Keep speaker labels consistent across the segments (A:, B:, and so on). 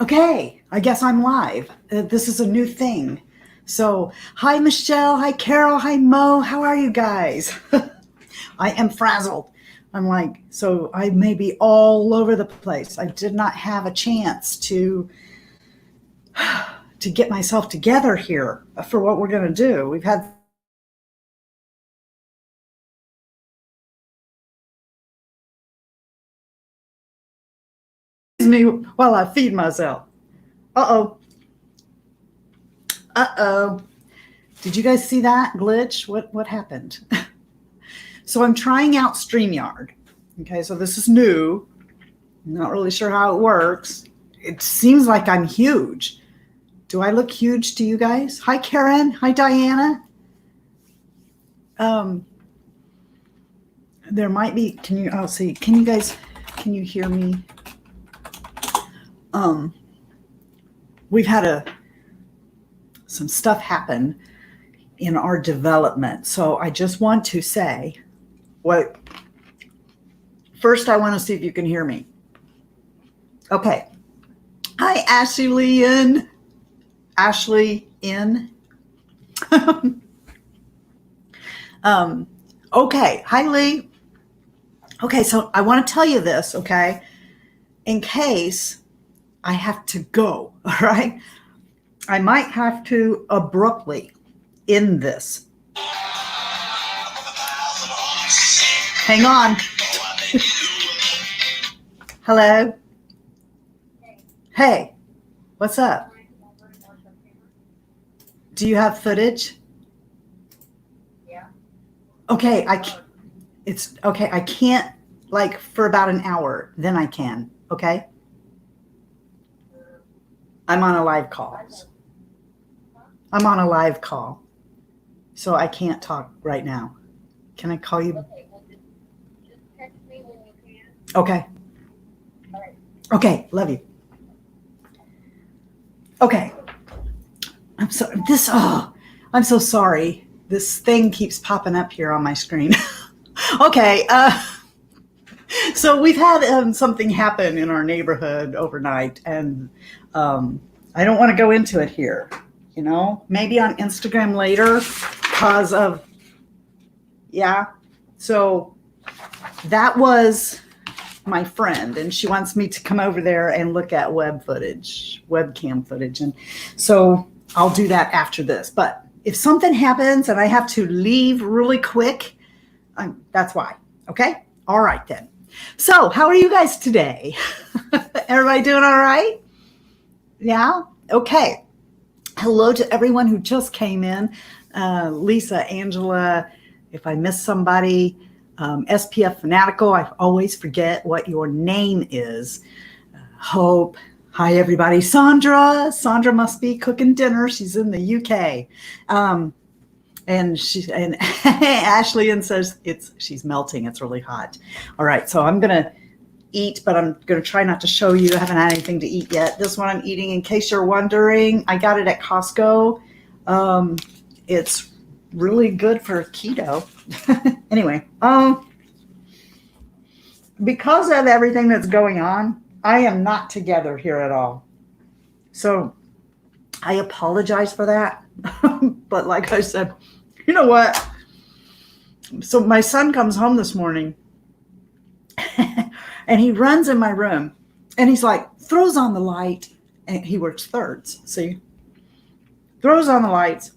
A: Okay, I guess I'm live. This is a new thing. So, hi Michelle, hi Carol, hi Mo. How are you guys? I am frazzled. I'm like, so I may be all over the place. I did not have a chance to get myself together here for what we're going to do. We've had me while I feed myself. Uh-oh. Uh-oh. Did you guys see that glitch? What happened? So I'm trying out StreamYard. Okay, so this is new. Not really sure how it works. It seems like I'm huge. Do I look huge to you guys? Hi, Karen. Hi, Diana. Um, there might be. Can you? I'll see. Can you guys? Can you hear me? Um, we've had some stuff happen in our development, so I just want to say, what? First, I want to see if you can hear me. Okay. Hi, Ashley in. Ashley in. Okay. Hi, Lee. Okay, so I want to tell you this, okay, in case I have to go, all right? I might have to abruptly end this. Hang on. Hello? Hey, what's up? Do you have footage?
B: Yeah.
A: Okay, it's okay. I can't like for about an hour, then I can, okay? I'm on a live call. I'm on a live call. So I can't talk right now. Can I call you?
B: Okay, well, just text me when you can.
A: Okay.
B: All right.
A: Okay, love you. Okay. I'm so this I'm so sorry. This thing keeps popping up here on my screen. Okay, so we've had something happen in our neighborhood overnight, and I don't want to go into it here. You know, maybe on Instagram later, because of yeah. So that was my friend, and she wants me to come over there and look at webcam footage, and so I'll do that after this. But if something happens and I have to leave really quick, that's why. Okay. All right then. So how are you guys today? Everybody doing all right? Yeah. Okay. Hello to everyone who just came in. Lisa, Angela, if I missed somebody, SPF Fanatical, I always forget what your name is. Hope. Hi, everybody. Sandra. Sandra must be cooking dinner. She's in the UK. And Ashley and says she's melting. It's really hot. All right. So I'm going to eat, but I'm going to try not to show you. I haven't had anything to eat yet. This one I'm eating, in case you're wondering, I got it at Costco. It's really good for keto. Anyway, because of everything that's going on, I am not together here at all. So I apologize for that. But like I said, you know what? So my son comes home this morning and he runs in my room and he's like, throws on the light, and he works thirds. See, throws on the lights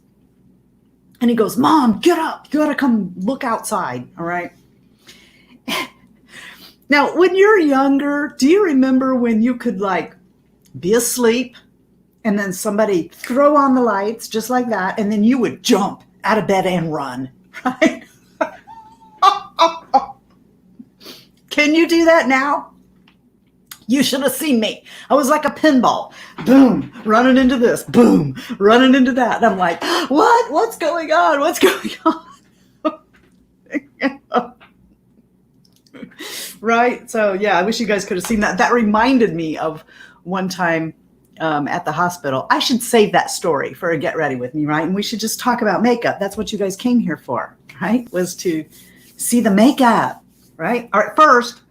A: and he goes, Mom, get up. You got to come look outside. All right. Now, when you're younger, do you remember when you could like be asleep and then somebody throw on the lights just like that, and then you would jump out of bed and run, right? Can you do that now? You should have seen me. I was like a pinball. Boom, running into this. Boom, running into that. And I'm like, what? What's going on? What's going on? Right? So, yeah, I wish you guys could have seen that. That reminded me of one time at the hospital. I should save that story for a Get Ready With Me, right? And we should just talk about makeup. That's what you guys came here for, right? Was to see the makeup, right? All right, first,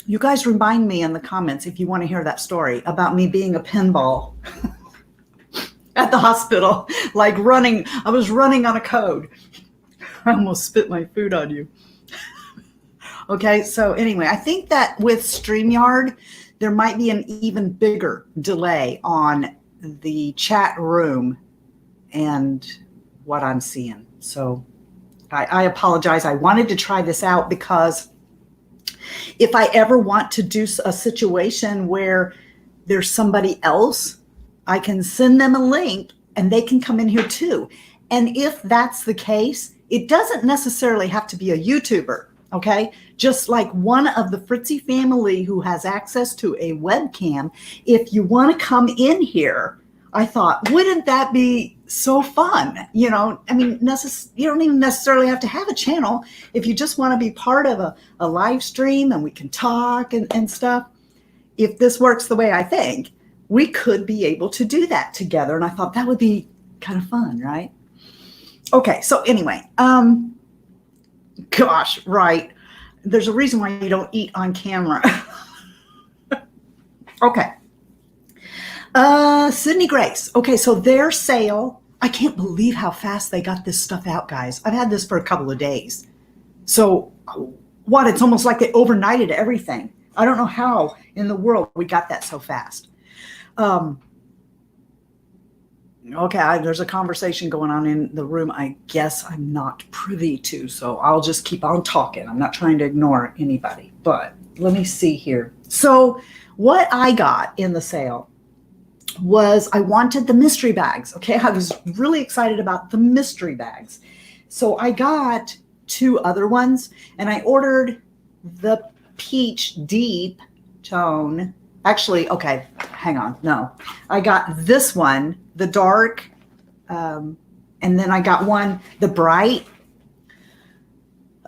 A: You guys remind me in the comments if you want to hear that story about me being a pinball at the hospital, like running. I was running on a code. I almost spit my food on you. Okay, so anyway, I think that with StreamYard, there might be an even bigger delay on the chat room and what I'm seeing. So I apologize. I wanted to try this out because if I ever want to do a situation where there's somebody else, I can send them a link and they can come in here too. And if that's the case, it doesn't necessarily have to be a YouTuber, okay? Just like one of the Fritzy family who has access to a webcam, if you want to come in here, I thought, wouldn't that be so fun? You know, I mean, you don't even necessarily have to have a channel. If you just want to be part of a live stream and we can talk and stuff, if this works the way I think, we could be able to do that together. And I thought that would be kind of fun, right? Okay, so anyway, gosh, right. There's a reason why you don't eat on camera. Okay. Sydney Grace. Okay, so their sale, I can't believe how fast they got this stuff out, guys. I've had this for a couple of days. So what? It's almost like they overnighted everything. I don't know how in the world we got that so fast. Okay, there's a conversation going on in the room I guess I'm not privy to, so I'll just keep on talking. I'm not trying to ignore anybody, but let me see here. So what I got in the sale was I wanted the mystery bags, okay? I was really excited about the mystery bags. So I got 2 other ones, and I ordered the peach deep tone. Actually, okay, hang on. No, I got this one, the dark, and then I got one, the bright.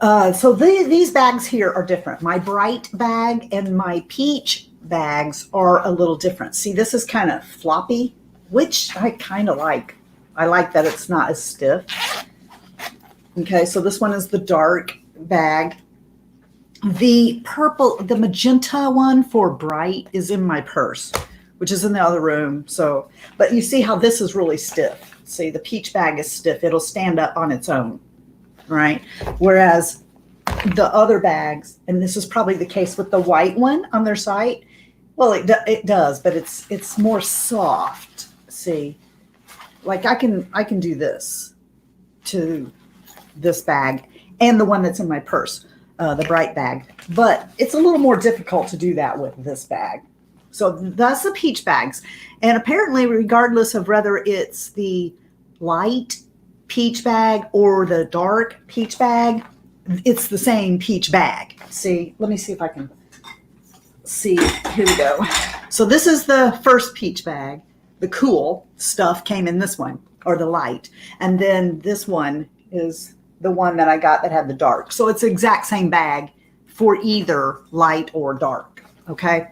A: So these bags here are different. My bright bag and my peach bags are a little different. See, this is kind of floppy, which I kind of like. I like that it's not as stiff. Okay, so this one is the dark bag. The purple, the magenta one for bright is in my purse, which is in the other room. So, but you see how this is really stiff. See, the peach bag is stiff. It'll stand up on its own, right? Whereas the other bags, and this is probably the case with the white one on their site. Well, it does, but it's more soft. See, like I can do this to this bag and the one that's in my purse. The bright bag, but it's a little more difficult to do that with this bag. So that's the peach bags. And apparently, regardless of whether it's the light peach bag or the dark peach bag, it's the same peach bag. See, let me see if I can see. Here we go. So this is the first peach bag. The cool stuff came in this one, or the light. And then this one is the one that I got that had the dark. So it's the exact same bag for either light or dark. Okay.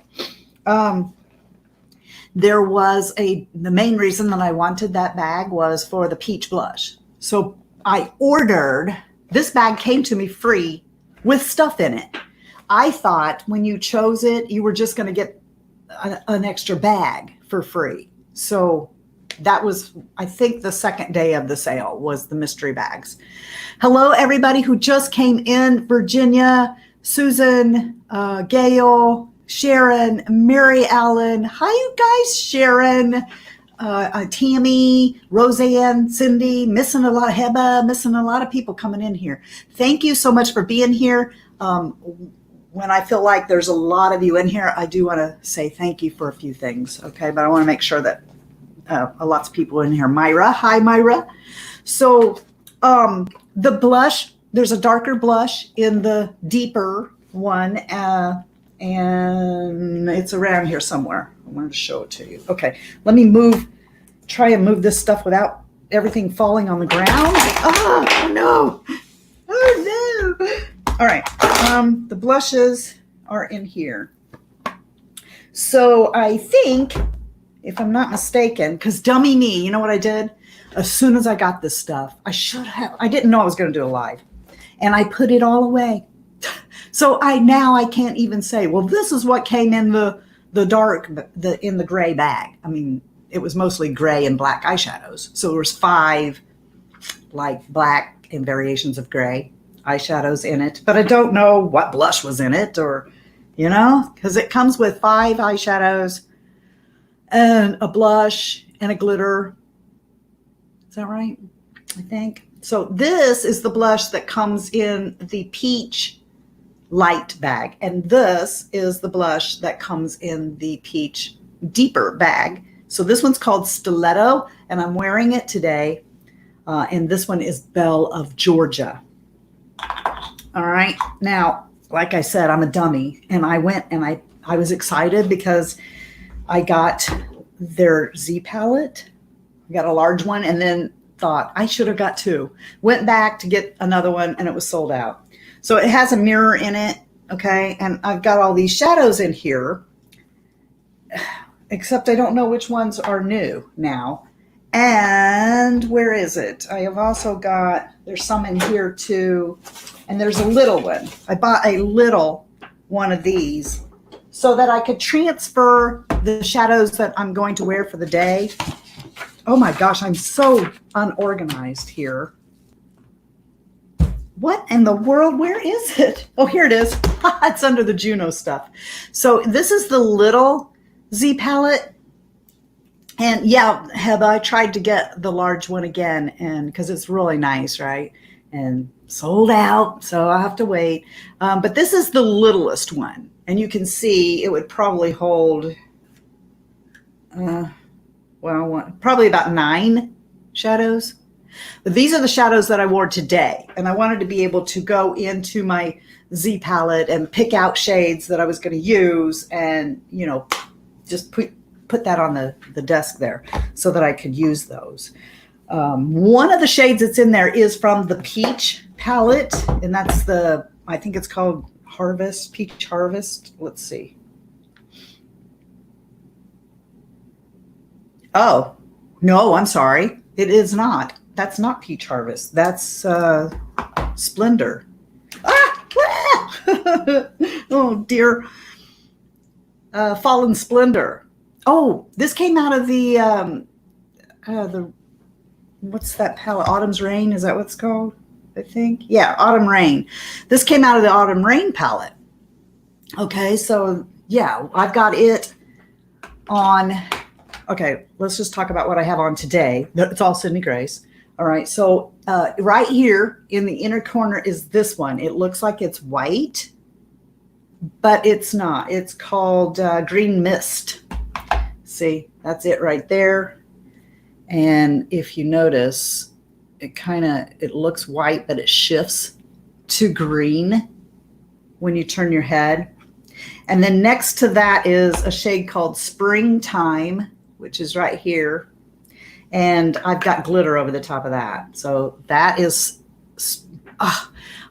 A: There was the main reason that I wanted that bag was for the peach blush. So I ordered, this bag came to me free with stuff in it. I thought when you chose it, you were just going to get an extra bag for free. So that was, I think, the second day of the sale was the mystery bags. Hello, everybody who just came in. Virginia, Susan, Gail, Sharon, Mary Ellen. Hi, you guys. Sharon, Tammy, Roseanne, Cindy, missing a lot. Heba, missing a lot of people coming in here. Thank you so much for being here. When I feel like there's a lot of you in here, I do want to say thank you for a few things, okay? But I want to make sure that lots of people in here. Myra, hi Myra. So the blush, there's a darker blush in the deeper one, and it's around here somewhere. I wanted to show it to you. Okay, let me try and move this stuff without everything falling on the ground. Oh no, oh no. All right, the blushes are in here. So I think, if I'm not mistaken, because dummy me, you know what I did? As soon as I got this stuff, I didn't know I was going to do a live. And I put it all away. So I can't even say, well, this is what came in the dark, in the gray bag. I mean, it was mostly gray and black eyeshadows. So there was 5 like black and variations of gray eyeshadows in it, but I don't know what blush was in it, or, because it comes with 5 eyeshadows and a blush and a glitter. Is that right? I think. So this is the blush that comes in the peach light bag. And this is the blush that comes in the peach deeper bag. So this one's called Stiletto, and I'm wearing it today. And this one is Belle of Georgia. All right. Now, like I said, I'm a dummy. And I went and I was excited because I got their Z palette. I got a large one and then thought I should have got 2. Went back to get another one and it was sold out. So it has a mirror in it, okay? And I've got all these shadows in here, except I don't know which ones are new now. And where is it? I have also got, there's some in here too, and there's a little one. I bought a little one of these so that I could transfer the shadows that I'm going to wear for the day. Oh my gosh, I'm so unorganized here. What in the world? Where is it? Oh, here it is. It's under the Juno stuff. So this is the little Z palette. And yeah, Heba, I tried to get the large one again, and because it's really nice, right? And sold out, so I'll have to wait. But this is the littlest one. And you can see it would probably hold, probably about 9 shadows. But these are the shadows that I wore today. And I wanted to be able to go into my Z palette and pick out shades that I was going to use and, just put that on the desk there so that I could use those. One of the shades that's in there is from the Peach palette. And that's I think it's called Peach Harvest. Let's see. Oh, no, I'm sorry. It is not. That's not Peach Harvest. That's Splendor. Oh, dear. Fallen Splendor. Oh, this came out of the what's that palette? Autumn's Rain? Is that what it's called? I think. Yeah, Autumn Rain. This came out of the Autumn Rain palette. Okay, so yeah, I've got it on. Okay, let's just talk about what I have on today. It's all Sydney Grace. All right, so right here in the inner corner is this one. It looks like it's white, but it's not. It's called Green Mist. See, that's it right there. And if you notice, it looks white, but it shifts to green when you turn your head. And then next to that is a shade called Springtime, which is right here. And I've got glitter over the top of that. So that is,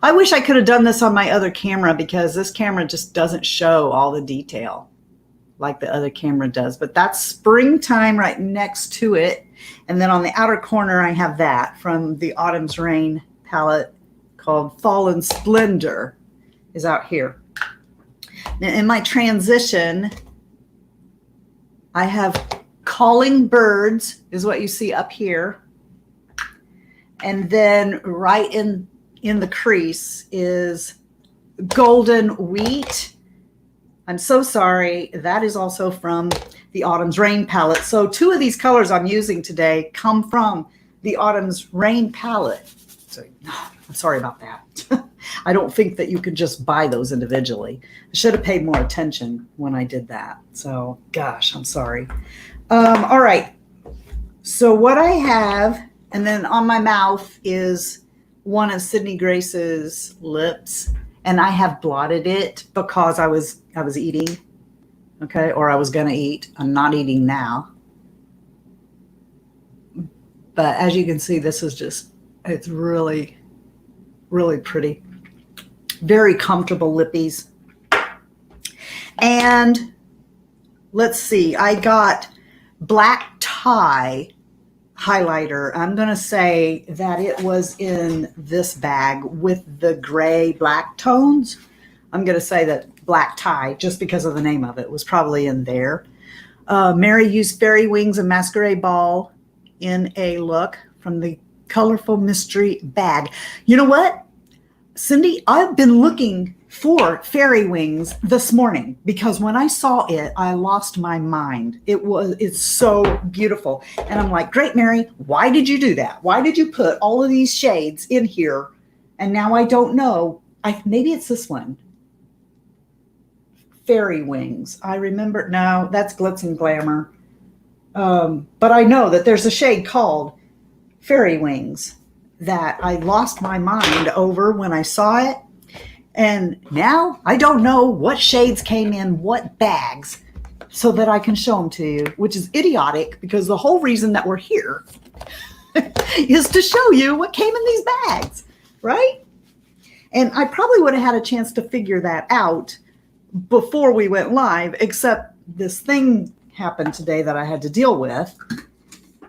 A: I wish I could have done this on my other camera because this camera just doesn't show all the detail like the other camera does. But that's Springtime right next to it. And then on the outer corner, I have that from the Autumn's Rain palette called Fallen Splendor is out here. Now in my transition, I have Calling Birds is what you see up here. And then right in the crease is Golden Wheat. I'm so sorry. That is also from the Autumn's Rain palette. So 2 of these colors I'm using today come from the Autumn's Rain palette. So I'm sorry about that. I don't think that you can just buy those individually. I should have paid more attention when I did that. So gosh, I'm sorry. All right. So what I have, and then on my mouth is one of Sydney Grace's lips, and I have blotted it because I was eating, okay, or I was gonna eat. I'm not eating now. But as you can see, this is it's really, really pretty. Very comfortable lippies. And let's see, I got black tie highlighter. I'm going to say that it was in this bag with the gray black tones. I'm going to say that black tie, just because of the name of it, was probably in there. Mary used Fairy Wings and Masquerade Ball in a look from the Colorful Mystery bag. You know what, Cindy? I've been looking for Fairy Wings this morning because when I saw it, I lost my mind. It's so beautiful. And I'm like, great, Mary, why did you do that? Why did you put all of these shades in here? And now I don't know. Maybe it's this one. Fairy Wings. I remember. No, that's Glitz and Glamour. But I know that there's a shade called Fairy Wings that I lost my mind over when I saw it. And now I don't know what shades came in what bags so that I can show them to you, which is idiotic because the whole reason that we're here is to show you what came in these bags, right? And I probably would have had a chance to figure that out before we went live, except this thing happened today that I had to deal with.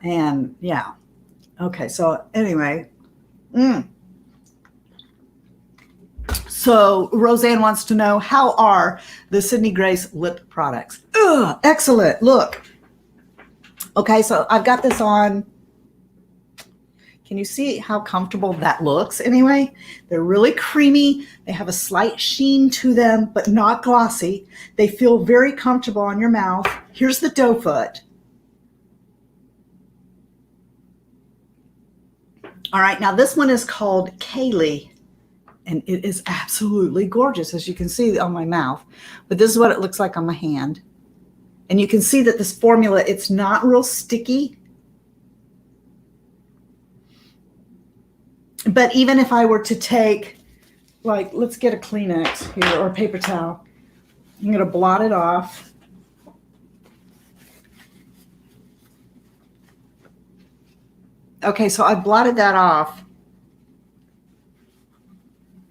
A: And yeah. Okay, so anyway. So Roseanne wants to know, how are the Sydney Grace lip products? Ugh, excellent. Look. Okay, so I've got this on. Can you see how comfortable that looks anyway? They're really creamy. They have a slight sheen to them, but not glossy. They feel very comfortable on your mouth. Here's the doe foot. All right, now this one is called Kaylee, and it is absolutely gorgeous, as you can see on my mouth. But this is what it looks like on my hand. And you can see that this formula, it's not real sticky. But even if I were to take, like, let's get a Kleenex here or a paper towel. I'm going to blot it off. Okay, so I blotted that off.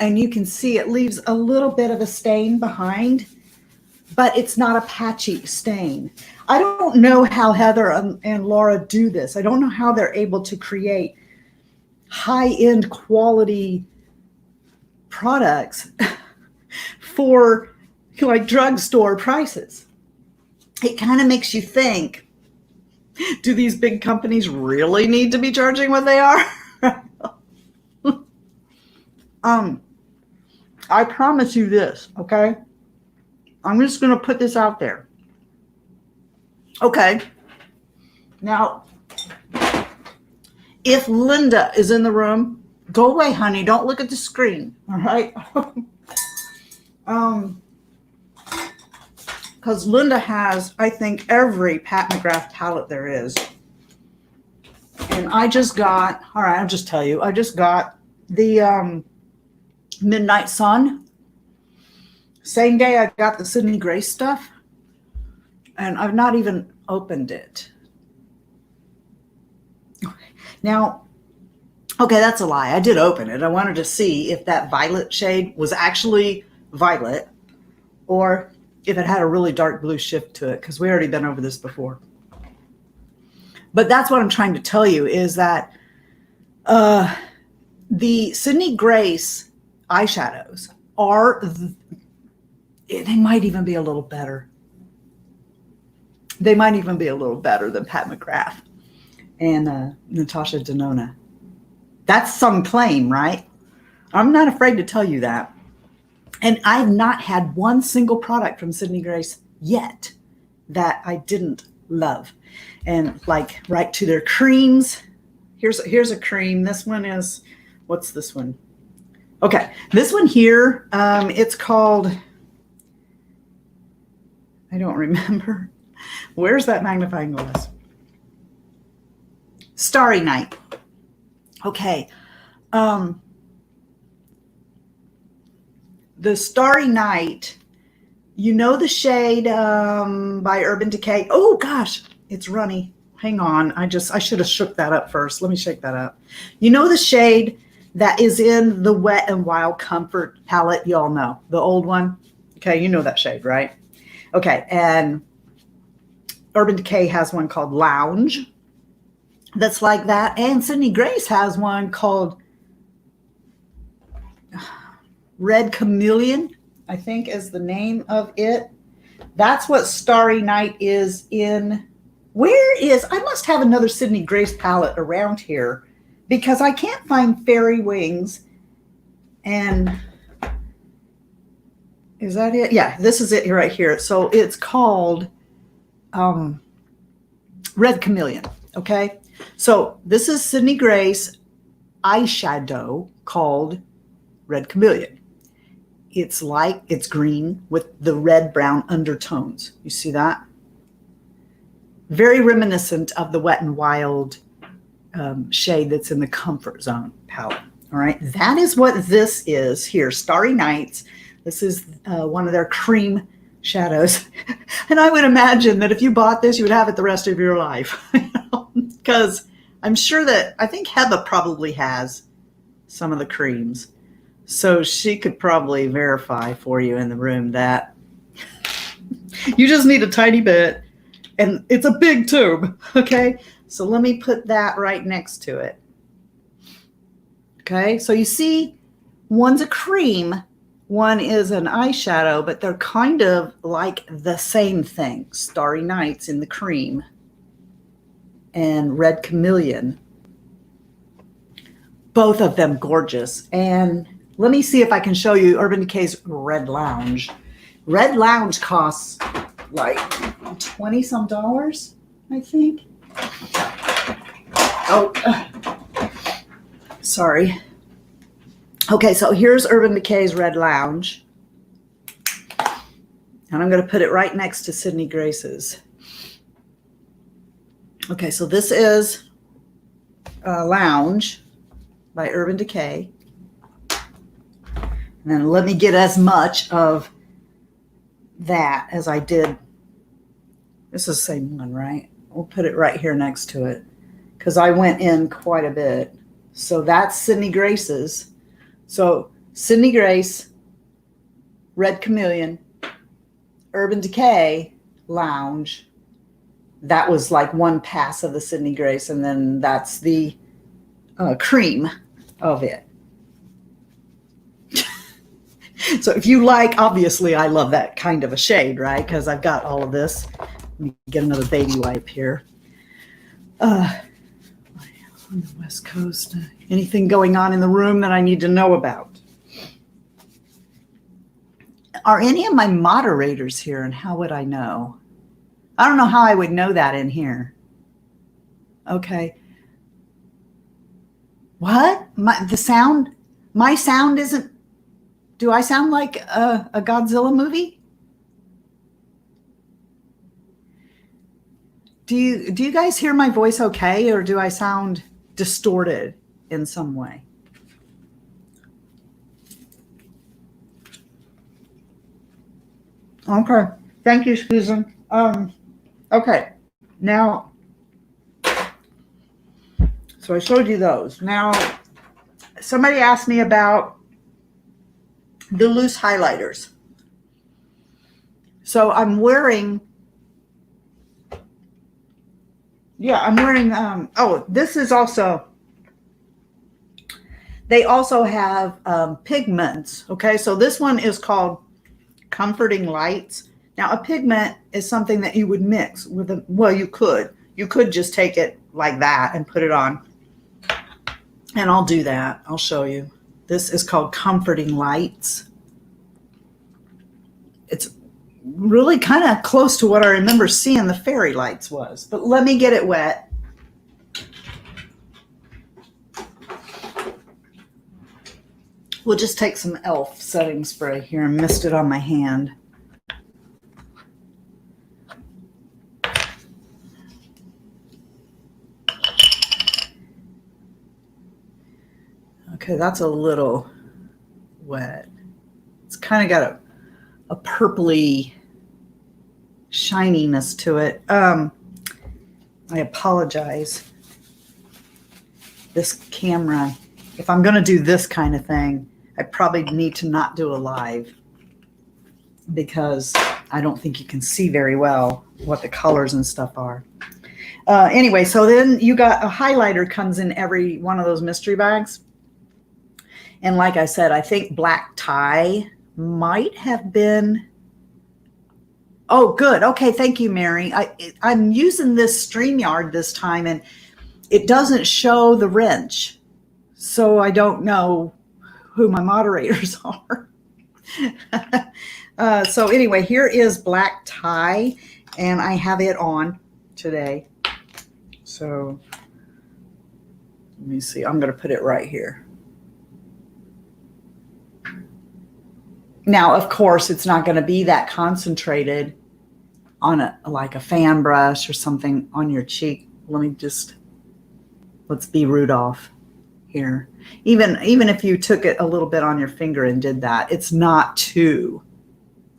A: And you can see it leaves a little bit of a stain behind, but it's not a patchy stain. I don't know how Heather and Laura do this. I don't know how they're able to create high-end quality products for like drugstore prices. It kind of makes you think, do these big companies really need to be charging what they are? I promise you this, okay? I'm just going to put this out there. Okay. Now, if Linda is in the room, go away, honey. Don't look at the screen, all right? Because Linda has, I think, every Pat McGrath palette there is. And I just got, all right, I'll just tell you, I just got the Midnight Sun. Same day I got the Sydney Grace stuff. And I've not even opened it. Now, okay, that's a lie. I did open it. I wanted to see if that violet shade was actually violet or if it had a really dark blue shift to it, because we already been over this before. But that's what I'm trying to tell you is that the Sydney Grace eyeshadows are, they might even be a little better. They might even be a little better than Pat McGrath and Natasha Denona. That's some claim, right? I'm not afraid to tell you that. And I've not had one single product from Sydney Grace yet that I didn't love. And like right to their creams. Here's a cream. This one is, what's this one? Okay, this one here, it's called, I don't remember. Where's that magnifying glass? Starry Night. Okay. The Starry Night, you know the shade by Urban Decay. Oh gosh, it's runny. Hang on. I should have shook that up first. Let me shake that up. You know the shade that is in the Wet and Wild Comfort palette? You all know. The old one? Okay, you know that shade, right? Okay, and Urban Decay has one called Lounge. that's like that. And Sydney Grace has one called Red Chameleon, I think is the name of it. That's what Starry Night is in. I must have another Sydney Grace palette around here because I can't find Fairy Wings. And is that it? Yeah, this is it right here. So it's called Red Chameleon. Okay. So this is Sydney Grace eyeshadow called Red Chameleon. It's green with the red brown undertones. You see that? Very reminiscent of the Wet n Wild shade that's in the Comfort Zone palette. All right. That is what this is here. Starry Nights. This is one of their cream shadows. And I would imagine that if you bought this, you would have it the rest of your life. Because I'm sure that I think Heba probably has some of the creams. So she could probably verify for you in the room that you just need a tiny bit and it's a big tube. Okay. So let me put that right next to it. Okay. So you see one's a cream, one is an eyeshadow, but they're kind of like the same thing. Starry Nights in the cream and Red Chameleon. Both of them gorgeous. And let me see if I can show you Urban Decay's Red Lounge. Red Lounge costs like $20 some, I think. Oh, sorry. Okay, so here's Urban Decay's Red Lounge. And I'm going to put it right next to Sydney Grace's. Okay, so this is Lounge by Urban Decay. And then let me get as much of that as I did. This is the same one, right? We'll put it right here next to it because I went in quite a bit. So that's Sydney Grace's. So Sydney Grace, Red Chameleon, Urban Decay, Lounge. That was like one pass of the Sydney Grace, and then that's the cream of it. So if you like, obviously I love that kind of a shade, right? Because I've got all of this. Let me get another baby wipe here. On the West Coast, anything going on in the room that I need to know about? Are any of my moderators here, and how would I know? I don't know how I would know that in here. Okay. What? My sound isn't. Do I sound like a Godzilla movie? Do you guys hear my voice okay, or do I sound distorted in some way? Okay. Thank you, Susan. Okay. Now, so I showed you those. Now, somebody asked me about the loose highlighters. So I'm wearing, this is also, they also have pigments. Okay, so this one is called Comforting Lights. Now, a pigment is something that you would mix with you could just take it like that and put it on. And I'll do that. I'll show you. This is called Comforting Lights. It's really kind of close to what I remember seeing the fairy lights was. But let me get it wet. We'll just take some e.l.f. setting spray here and mist it on my hand. Okay, that's a little wet. It's kind of got a purpley shininess to it. I apologize. This camera, if I'm going to do this kind of thing, I probably need to not do a live because I don't think you can see very well what the colors and stuff are. Anyway, so then you got a highlighter comes in every one of those mystery bags. And like I said, I think black tie might have been. Oh, good. Okay, thank you, Mary. I'm using this StreamYard this time, and it doesn't show the wrench. So I don't know who my moderators are. So anyway, here is black tie, and I have it on today. So let me see. I'm going to put it right here. Now, of course, it's not going to be that concentrated on like a fan brush or something on your cheek. Let's be Rudolph here. Even if you took it a little bit on your finger and did that, it's not too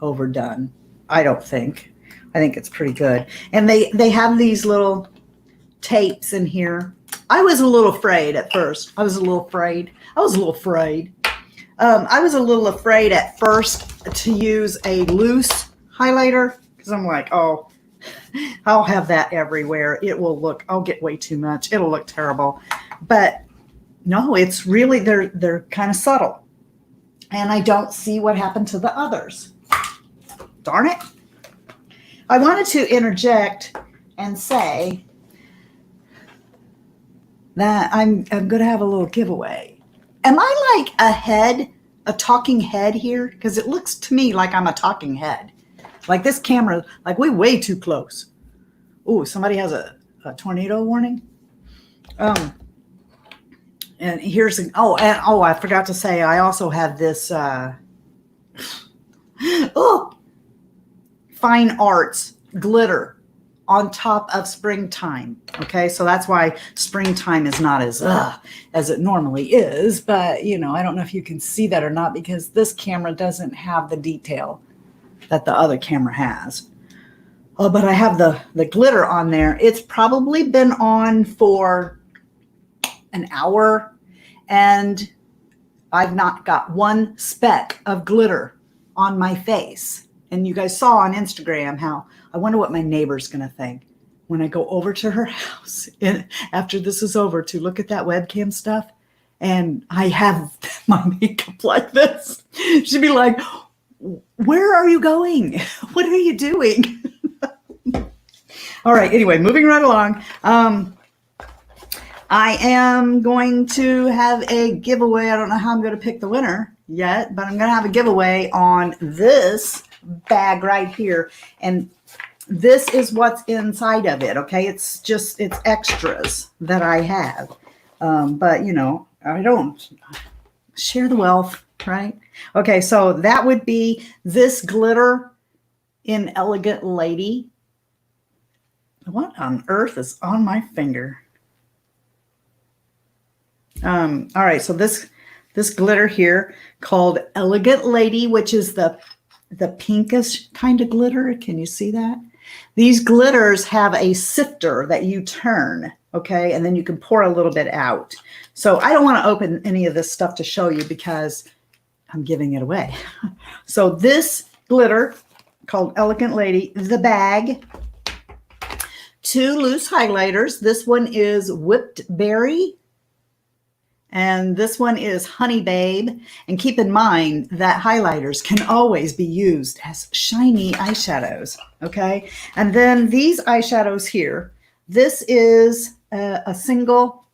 A: overdone, I don't think. I think it's pretty good. And they have these little tapes in here. I was a little afraid at first. I was a little afraid at first to use a loose highlighter because I'm like, oh, I'll have that everywhere. I'll get way too much. It'll look terrible. But no, it's really, they're kind of subtle. And I don't see what happened to the others. Darn it. I wanted to interject and say that I'm going to have a little giveaway. Am I like a talking head here? Because it looks to me like I'm a talking head. Like this camera, like we're way too close. Ooh, somebody has a tornado warning. And here's I forgot to say, I also have this fine arts glitter on top of springtime. Okay, so that's why springtime is not as it normally is. But I don't know if you can see that or not because this camera doesn't have the detail that the other camera has. Oh, but I have the glitter on there. It's probably been on for an hour, and I've not got one speck of glitter on my face. And you guys saw on Instagram how I wonder what my neighbor's going to think when I go over to her house after this is over to look at that webcam stuff. And I have my makeup like this. She'd be like, where are you going? What are you doing? All right. Anyway, moving right along. I am going to have a giveaway. I don't know how I'm going to pick the winner yet, but I'm going to have a giveaway on this bag right here. And this is what's inside of it. Okay. It's extras that I have. But I don't share the wealth, right? Okay. So that would be this glitter in Elegant Lady. What on earth is on my finger? All right, so this glitter here called Elegant Lady, which is the pinkish kind of glitter. Can you see that? These glitters have a sifter that you turn, okay, and then you can pour a little bit out. So I don't want to open any of this stuff to show you because I'm giving it away. So this glitter called Elegant Lady, the bag, 2 loose highlighters. This one is Whipped Berry. And this one is Honey Babe. And keep in mind that highlighters can always be used as shiny eyeshadows, okay? And then these eyeshadows here, this is a single,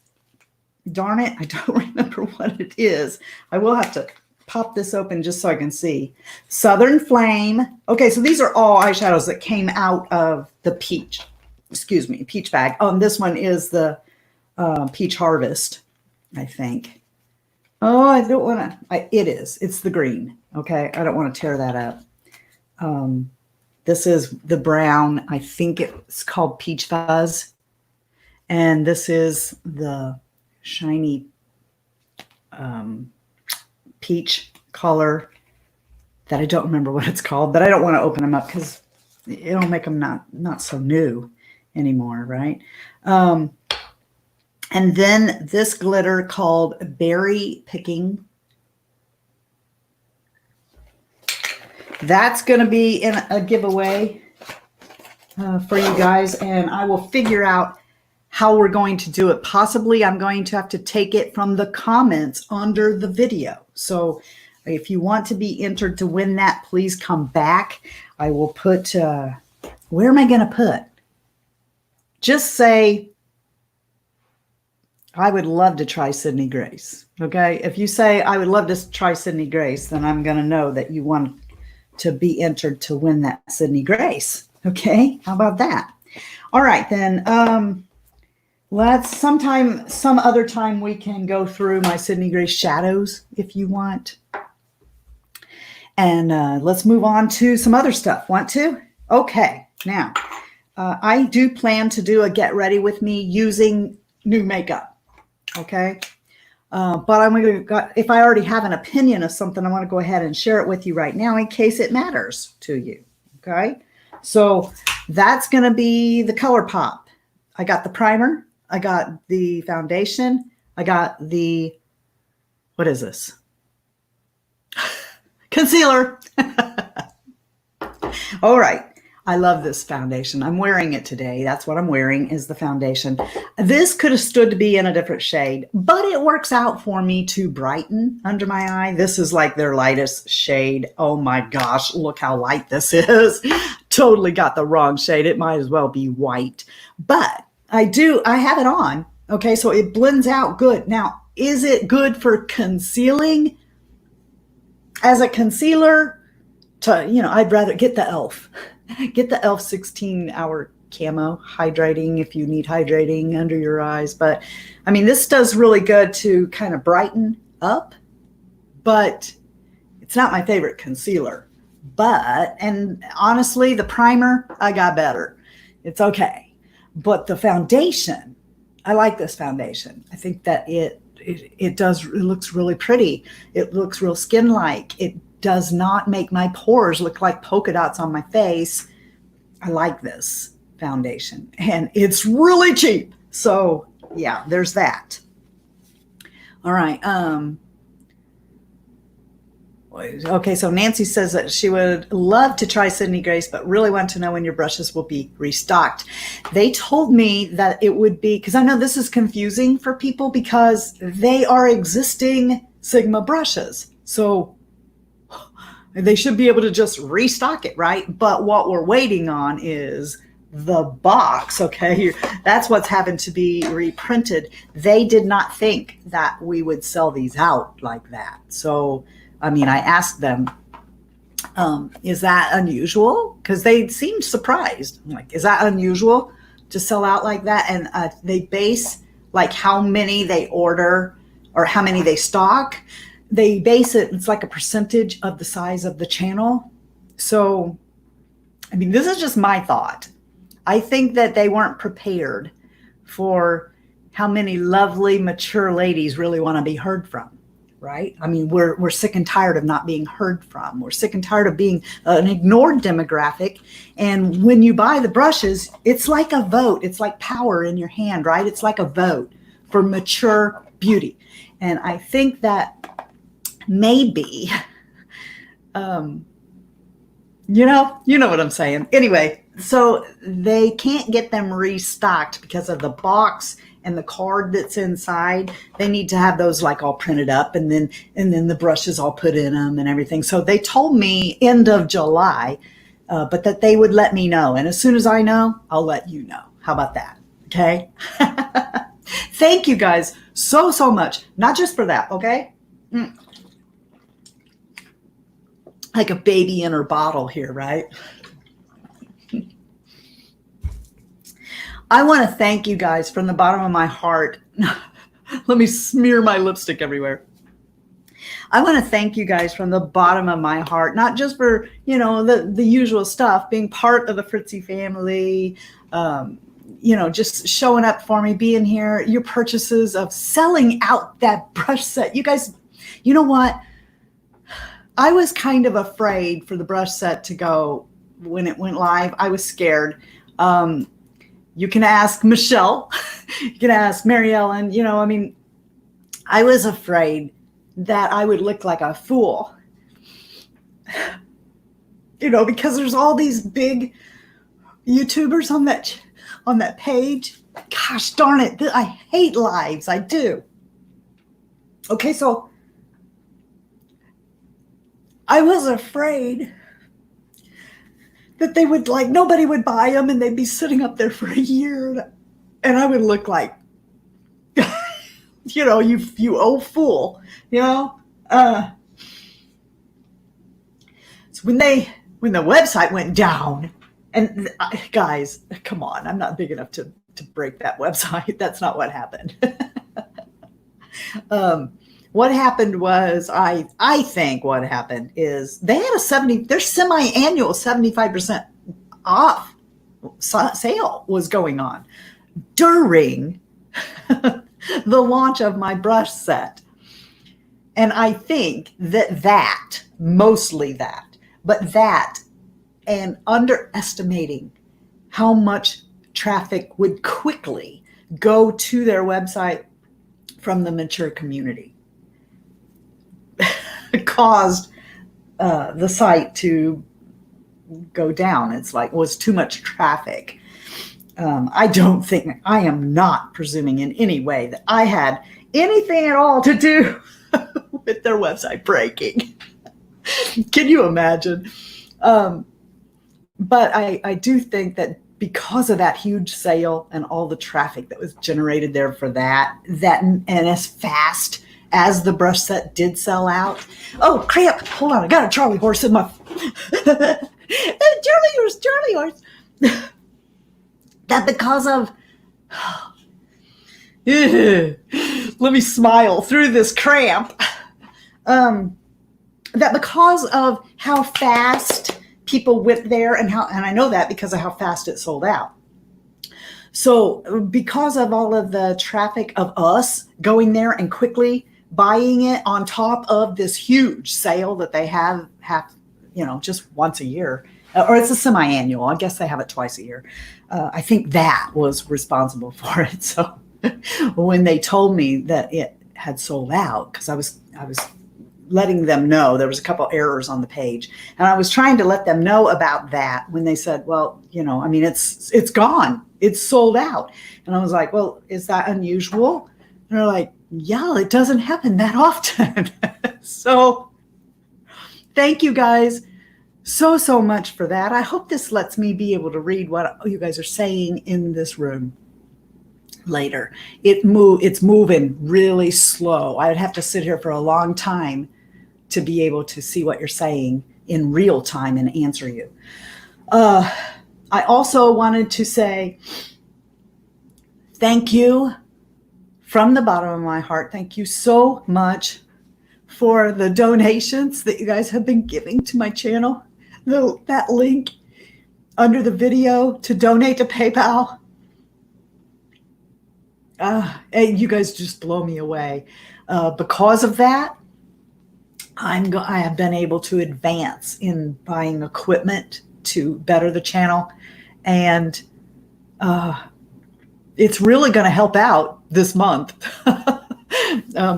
A: darn it, I don't remember what it is. I will have to pop this open just so I can see. Southern Flame. Okay, so these are all eyeshadows that came out of the peach bag. And this one is the Peach Harvest, I think. Oh, I don't want to. It is. It's the green. Okay. I don't want to tear that up. This is the brown. I think it's called Peach Fuzz. And this is the shiny peach color that I don't remember what it's called, but I don't want to open them up because it'll make them not so new anymore, right? And then this glitter called Berry Picking. That's going to be in a giveaway. for you guys, and I will figure out how we're going to do it. Possibly I'm going to have to take it from the comments under the video. So if you want to be entered to win that, please come back. I will put, where am I going to put? Just say, I would love to try Sydney Grace. Okay. If you say, I would love to try Sydney Grace, then I'm going to know that you want to be entered to win that Sydney Grace. Okay. How about that? All right, then. Some other time we can go through my Sydney Grace shadows if you want. And let's move on to some other stuff. Want to? Okay. Now, I do plan to do a get ready with me using new makeup. Okay. But I'm going to, if I already have an opinion of something, I want to go ahead and share it with you right now in case it matters to you. Okay. So that's going to be the ColourPop. I got the primer. I got the foundation. I got the, what is this? Concealer. All right. I love this foundation. I'm wearing it today. That's what I'm wearing is the foundation. This could have stood to be in a different shade, but it works out for me to brighten under my eye. This is like their lightest shade. Oh my gosh, look how light this is. Totally got the wrong shade. It might as well be white, but I have it on. Okay, so it blends out good. Now, is it good for concealing? As a concealer, I'd rather get the e.l.f. Get the e.l.f. 16-hour camo hydrating if you need hydrating under your eyes. But, I mean, this does really good to kind of brighten up, but it's not my favorite concealer. And honestly, the primer, I got better. It's okay. But the foundation, I like this foundation. I think that it looks really pretty. It looks real skin-like. It does not make my pores look like polka dots on my face. I like this foundation and it's really cheap. So yeah, there's that. All right. Okay, so Nancy says that she would love to try Sydney Grace, but really want to know when your brushes will be restocked. They told me that it would be, because I know this is confusing for people because they are existing Sigma brushes. So they should be able to just restock it, right? But what we're waiting on is the box, okay? That's what's having to be reprinted. They did not think that we would sell these out like that. So I mean, I asked them, is that unusual? Because they seemed surprised. I'm like, is that unusual to sell out like that? And they base like how many they order or how many they stock. They base it, it's like a percentage of the size of the channel. So, I mean, this is just my thought. I think that they weren't prepared for how many lovely, mature ladies really want to be heard from. Right? I mean, we're sick and tired of not being heard from. We're sick and tired of being an ignored demographic. And when you buy the brushes, it's like a vote. It's like power in your hand, right? It's like a vote for mature beauty. And I think that maybe, you know what I'm saying. Anyway, so they can't get them restocked because of the box and the card that's inside. They need to have those like all printed up and then the brushes all put in them and everything. So they told me end of July, but that they would let me know. And as soon as I know, I'll let you know. How about that? Okay. Thank you guys so much. Not just for that. Okay. Like a baby in her bottle here, right? I want to thank you guys from the bottom of my heart. Let me smear my lipstick everywhere. I want to thank you guys from the bottom of my heart, not just for, the usual stuff, being part of the Fritzy family, just showing up for me, being here, your purchases of selling out that brush set. You guys, you know what? I was kind of afraid for the brush set to go when it went live. I was scared. You can ask Michelle, you can ask Mary Ellen, I was afraid that I would look like a fool, because there's all these big, YouTubers on that page. Gosh darn it. I hate lives. I do. Okay, so I was afraid that they would nobody would buy them and they'd be sitting up there for a year and I would look like, you old fool, So when the website went down, and guys, come on, I'm not big enough to break that website. That's not what happened. What happened was, I think what happened is they had their semi-annual 75% off sale was going on during the launch of my brush set. And I think mostly that, and underestimating how much traffic would quickly go to their website from the mature community caused the site to go down. Was too much traffic. I am not presuming in any way that I had anything at all to do with their website breaking. Can you imagine? But I do think that because of that huge sale and all the traffic that was generated there for that and as fast as the brush set did sell out. Oh, crap. Hold on. I got a Charlie horse in my... Charlie horse. That because of... let me smile through this cramp. That because of how fast people went there and I know that because of how fast it sold out. So because of all of the traffic of us going there and quickly buying it on top of this huge sale that they have just once a year, or it's a semi-annual. I guess they have it twice a year. I think that was responsible for it. So when they told me that it had sold out, because I was letting them know there was a couple errors on the page, and I was trying to let them know about that when they said, well, it's gone, it's sold out. And I was like, well, is that unusual? And they're like, yeah, it doesn't happen that often. So thank you guys so much for that. I hope this lets me be able to read what you guys are saying in this room later. It's moving really slow. I would have to sit here for a long time to be able to see what you're saying in real time and answer you. I also wanted to say thank you from the bottom of my heart. Thank you so much for the donations that you guys have been giving to my channel. That link under the video to donate to PayPal. And you guys just blow me away. Because of that, I have been able to advance in buying equipment to better the channel. And it's really going to help out this month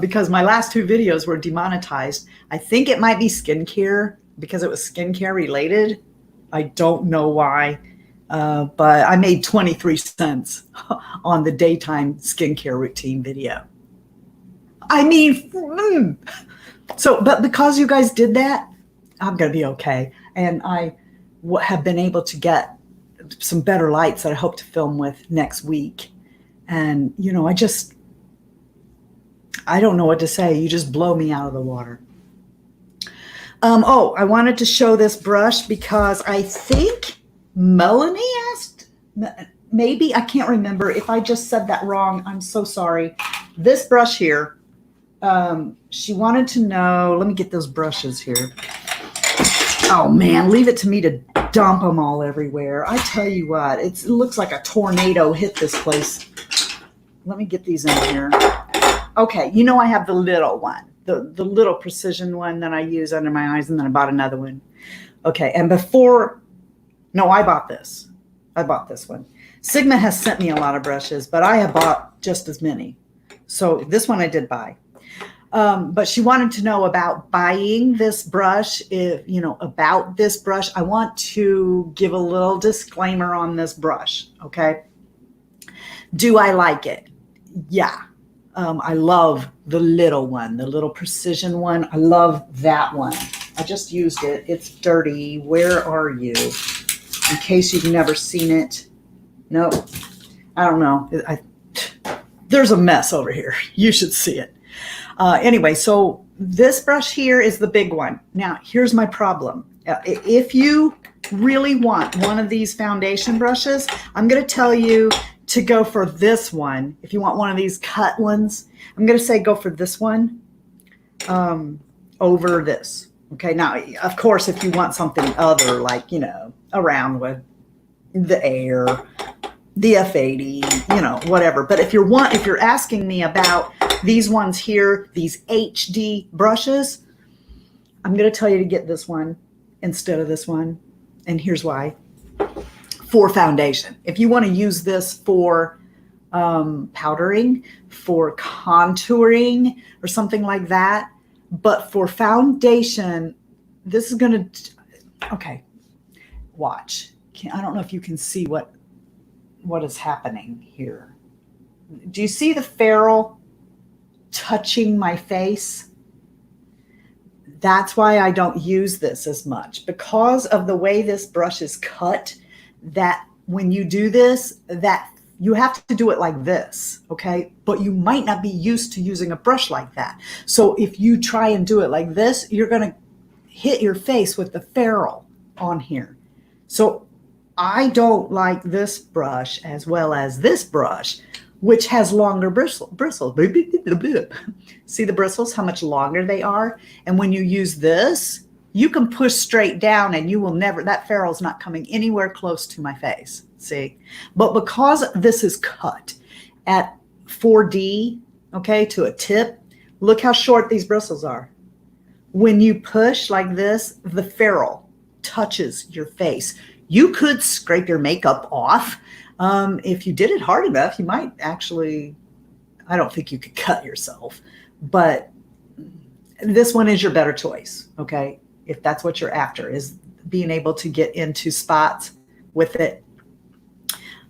A: because my last two videos were demonetized. I think it might be skincare because it was skincare related. I don't know why, but I made 23 cents on the daytime skincare routine video. But because you guys did that, I'm going to be okay. And I have been able to get some better lights that I hope to film with next week. And, I don't know what to say. You just blow me out of the water. I wanted to show this brush because I think Melanie asked, maybe, I can't remember. If I just said that wrong, I'm so sorry. This brush here, she wanted to know, let me get those brushes here. Oh man, leave it to me to dump them all everywhere. I tell you what, it looks like a tornado hit this place. Let me get these in here. Okay, I have the little one, the little precision one that I use under my eyes, and then I bought another one. Okay, and I bought this. I bought this one. Sigma has sent me a lot of brushes, but I have bought just as many. So this one I did buy. But she wanted to know about buying this brush. If you know about this brush, I want to give a little disclaimer on this brush. Okay. Do I like it? Yeah. I love the little one, the little precision one. I love that one. I just used it. It's dirty. Where are you? In case you've never seen it. Nope. I don't know. There's a mess over here. You should see it. Anyway, so this brush here is the big one. Now, here's my problem. If you really want one of these foundation brushes, I'm going to tell you to go for this one. If you want one of these cut ones, I'm going to say go for this one over this. Okay. Now, of course, if you want something other, like, you know, around with the Air, the F80, you know, whatever. But if you're asking me about these ones here, these HD brushes, I'm going to tell you to get this one instead of this one. And here's why. For foundation. If you want to use this for powdering, for contouring or something like that, but for foundation, this is going to, okay, watch. I don't know if you can see what is happening here. Do you see the ferrule touching my face? That's why I don't use this as much, because of the way this brush is cut, that when you do this, that you have to do it like this, okay? But you might not be used to using a brush like that. So if you try and do it like this, you're going to hit your face with the ferrule on here. So I don't like this brush as well as this brush, which has longer bristles. See the bristles, how much longer they are? And when you use this, you can push straight down and you will never, that ferrule is not coming anywhere close to my face. See? But because this is cut at 4D, okay, to a tip, look how short these bristles are. When you push like this, the ferrule touches your face. You could scrape your makeup off. If you did it hard enough, you might actually, I don't think you could cut yourself, but this one is your better choice, okay? If that's what you're after, is being able to get into spots with it,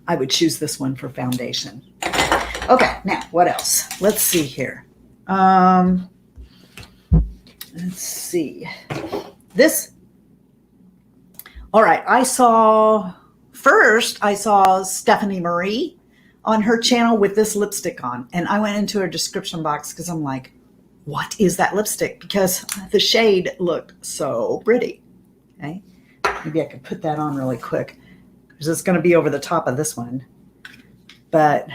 A: I would choose this one for foundation. Okay, now what else? Let's see here. Let's see. This, all right, I saw Stephanie Marie on her channel with this lipstick on, and I went into her description box because I'm like, what is that lipstick? Because the shade looked so pretty. Okay, maybe I could put that on really quick because it's going to be over the top of this one. But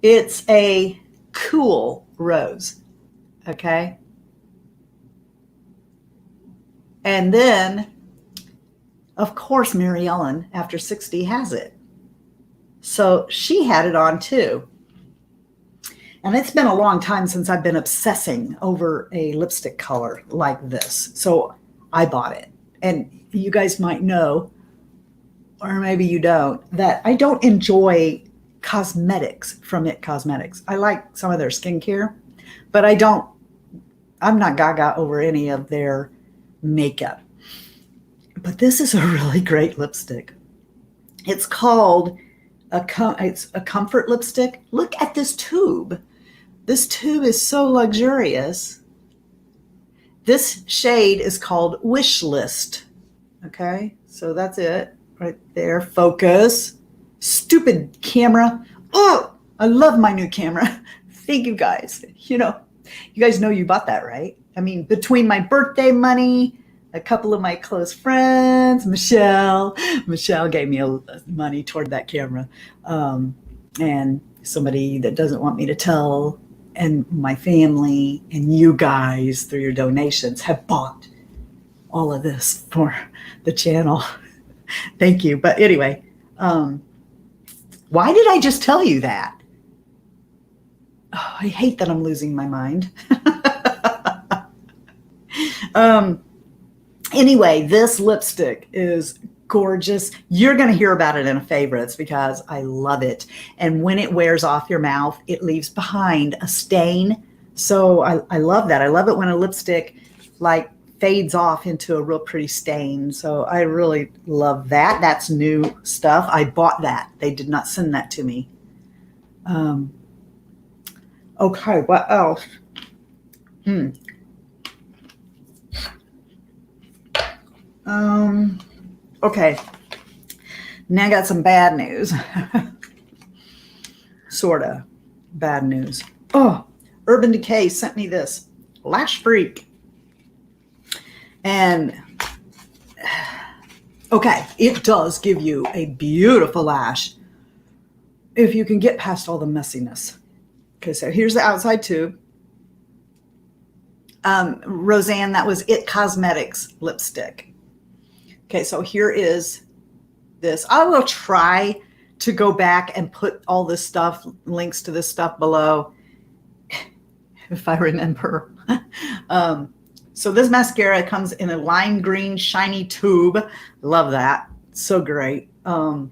A: it's a cool rose. Okay. And then, of course, Mary Ellen, after 60, has it. So she had it on too. And it's been a long time since I've been obsessing over a lipstick color like this. So I bought it. And you guys might know, or maybe you don't, that I don't enjoy cosmetics from IT Cosmetics. I like some of their skincare, but I'm not gaga over any of their makeup. But this is a really great lipstick. It's called it's a comfort lipstick. Look at this tube. This tube is so luxurious. This shade is called Wish List. Okay, so that's it right there. Focus. Stupid camera. Oh, I love my new camera. Thank you guys. You guys know you bought that, right? I mean, between my birthday money, a couple of my close friends, Michelle gave me money toward that camera. And somebody that doesn't want me to tell, and my family and you guys through your donations have bought all of this for the channel. Thank you. But anyway, why did I just tell you that? Oh, I hate that I'm losing my mind. Anyway, this lipstick is gorgeous. You're going to hear about it in favorites because I love it. And when it wears off your mouth, it leaves behind a stain. So I love that. I love it when a lipstick like fades off into a real pretty stain. So I really love that. That's new stuff. I bought that. They did not send that to me. Okay, what else? Okay. Now I got some bad news. Sorta bad news. Oh, Urban Decay sent me this Lash Freak. And okay, it does give you a beautiful lash if you can get past all the messiness. Okay, so here's the outside tube. Roseanne, that was It Cosmetics lipstick. Okay, so here is this. I will try to go back and put all this stuff, links to this stuff below, if I remember. So this mascara comes in a lime green shiny tube. Love that. So great. And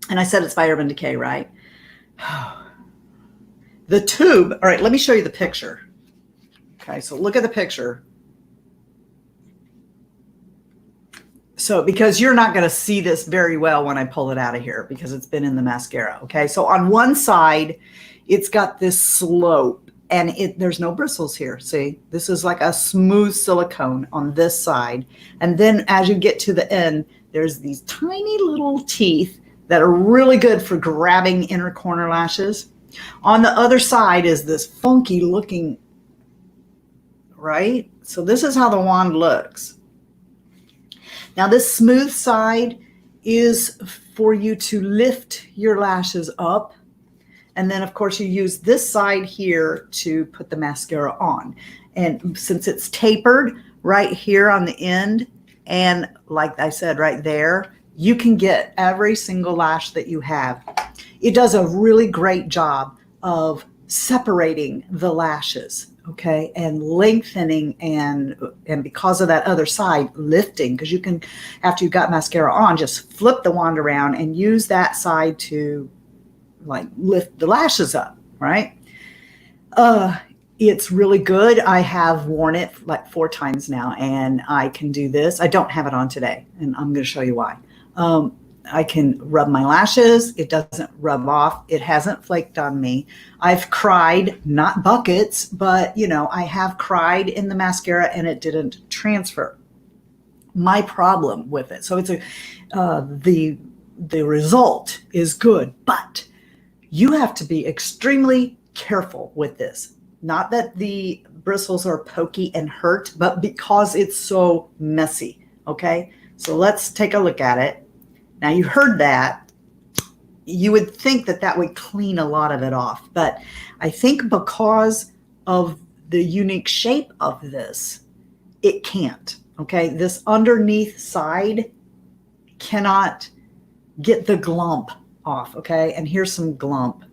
A: I said it's by Urban Decay, right? The tube. All right, let me show you the picture. Okay, so look at the picture. So because you're not going to see this very well when I pull it out of here because it's been in the mascara. Okay, so on one side, it's got this slope. And there's no bristles here. See, this is like a smooth silicone on this side. And then as you get to the end, there's these tiny little teeth that are really good for grabbing inner corner lashes. On the other side is this funky looking, right? So this is how the wand looks. Now this smooth side is for you to lift your lashes up. And then, of course, you use this side here to put the mascara on. And since it's tapered right here on the end, and like I said, right there, you can get every single lash that you have. It does a really great job of separating the lashes, okay, and lengthening and because of that other side, lifting, because you can, after you've got mascara on, just flip the wand around and use that side to like lift the lashes up, right? It's really good. I have worn it like 4 times now and I can do this. I don't have it on today and I'm going to show you why. I can rub my lashes. It doesn't rub off. It hasn't flaked on me. I've cried, not buckets, but you know, I have cried in the mascara and it didn't transfer. My problem with it. So it's the result is good, but you have to be extremely careful with this. Not that the bristles are pokey and hurt, but because it's so messy, okay? So let's take a look at it. Now you heard that. You would think that that would clean a lot of it off, but I think because of the unique shape of this, it can't, okay? This underneath side cannot get the glump off, okay? And here's some glump.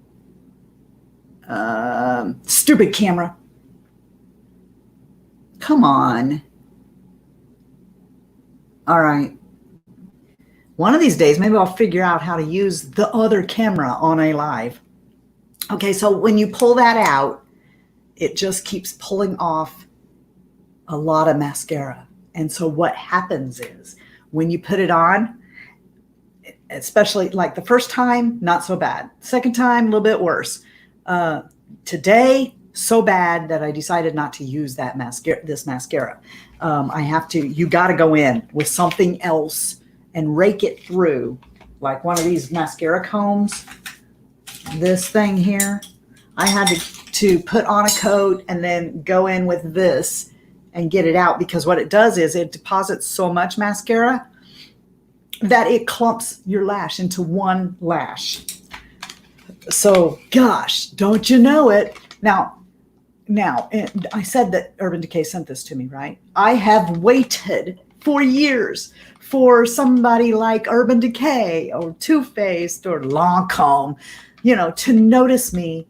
A: Stupid camera. Come on. All right. One of these days, maybe I'll figure out how to use the other camera on a live. Okay, so when you pull that out, it just keeps pulling off a lot of mascara. And so what happens is when you put it on, especially like the first time, not so bad. Second time, a little bit worse. Today, so bad that I decided not to use that mascara. You got to go in with something else and rake it through, like one of these mascara combs. This thing here, I had to put on a coat and then go in with this and get it out, because what it does is it deposits so much mascara that it clumps your lash into one lash. So, gosh, don't you know it? Now, I said that Urban Decay sent this to me, right? I have waited for years for somebody like Urban Decay or Too Faced or Lancome, you know, to notice me.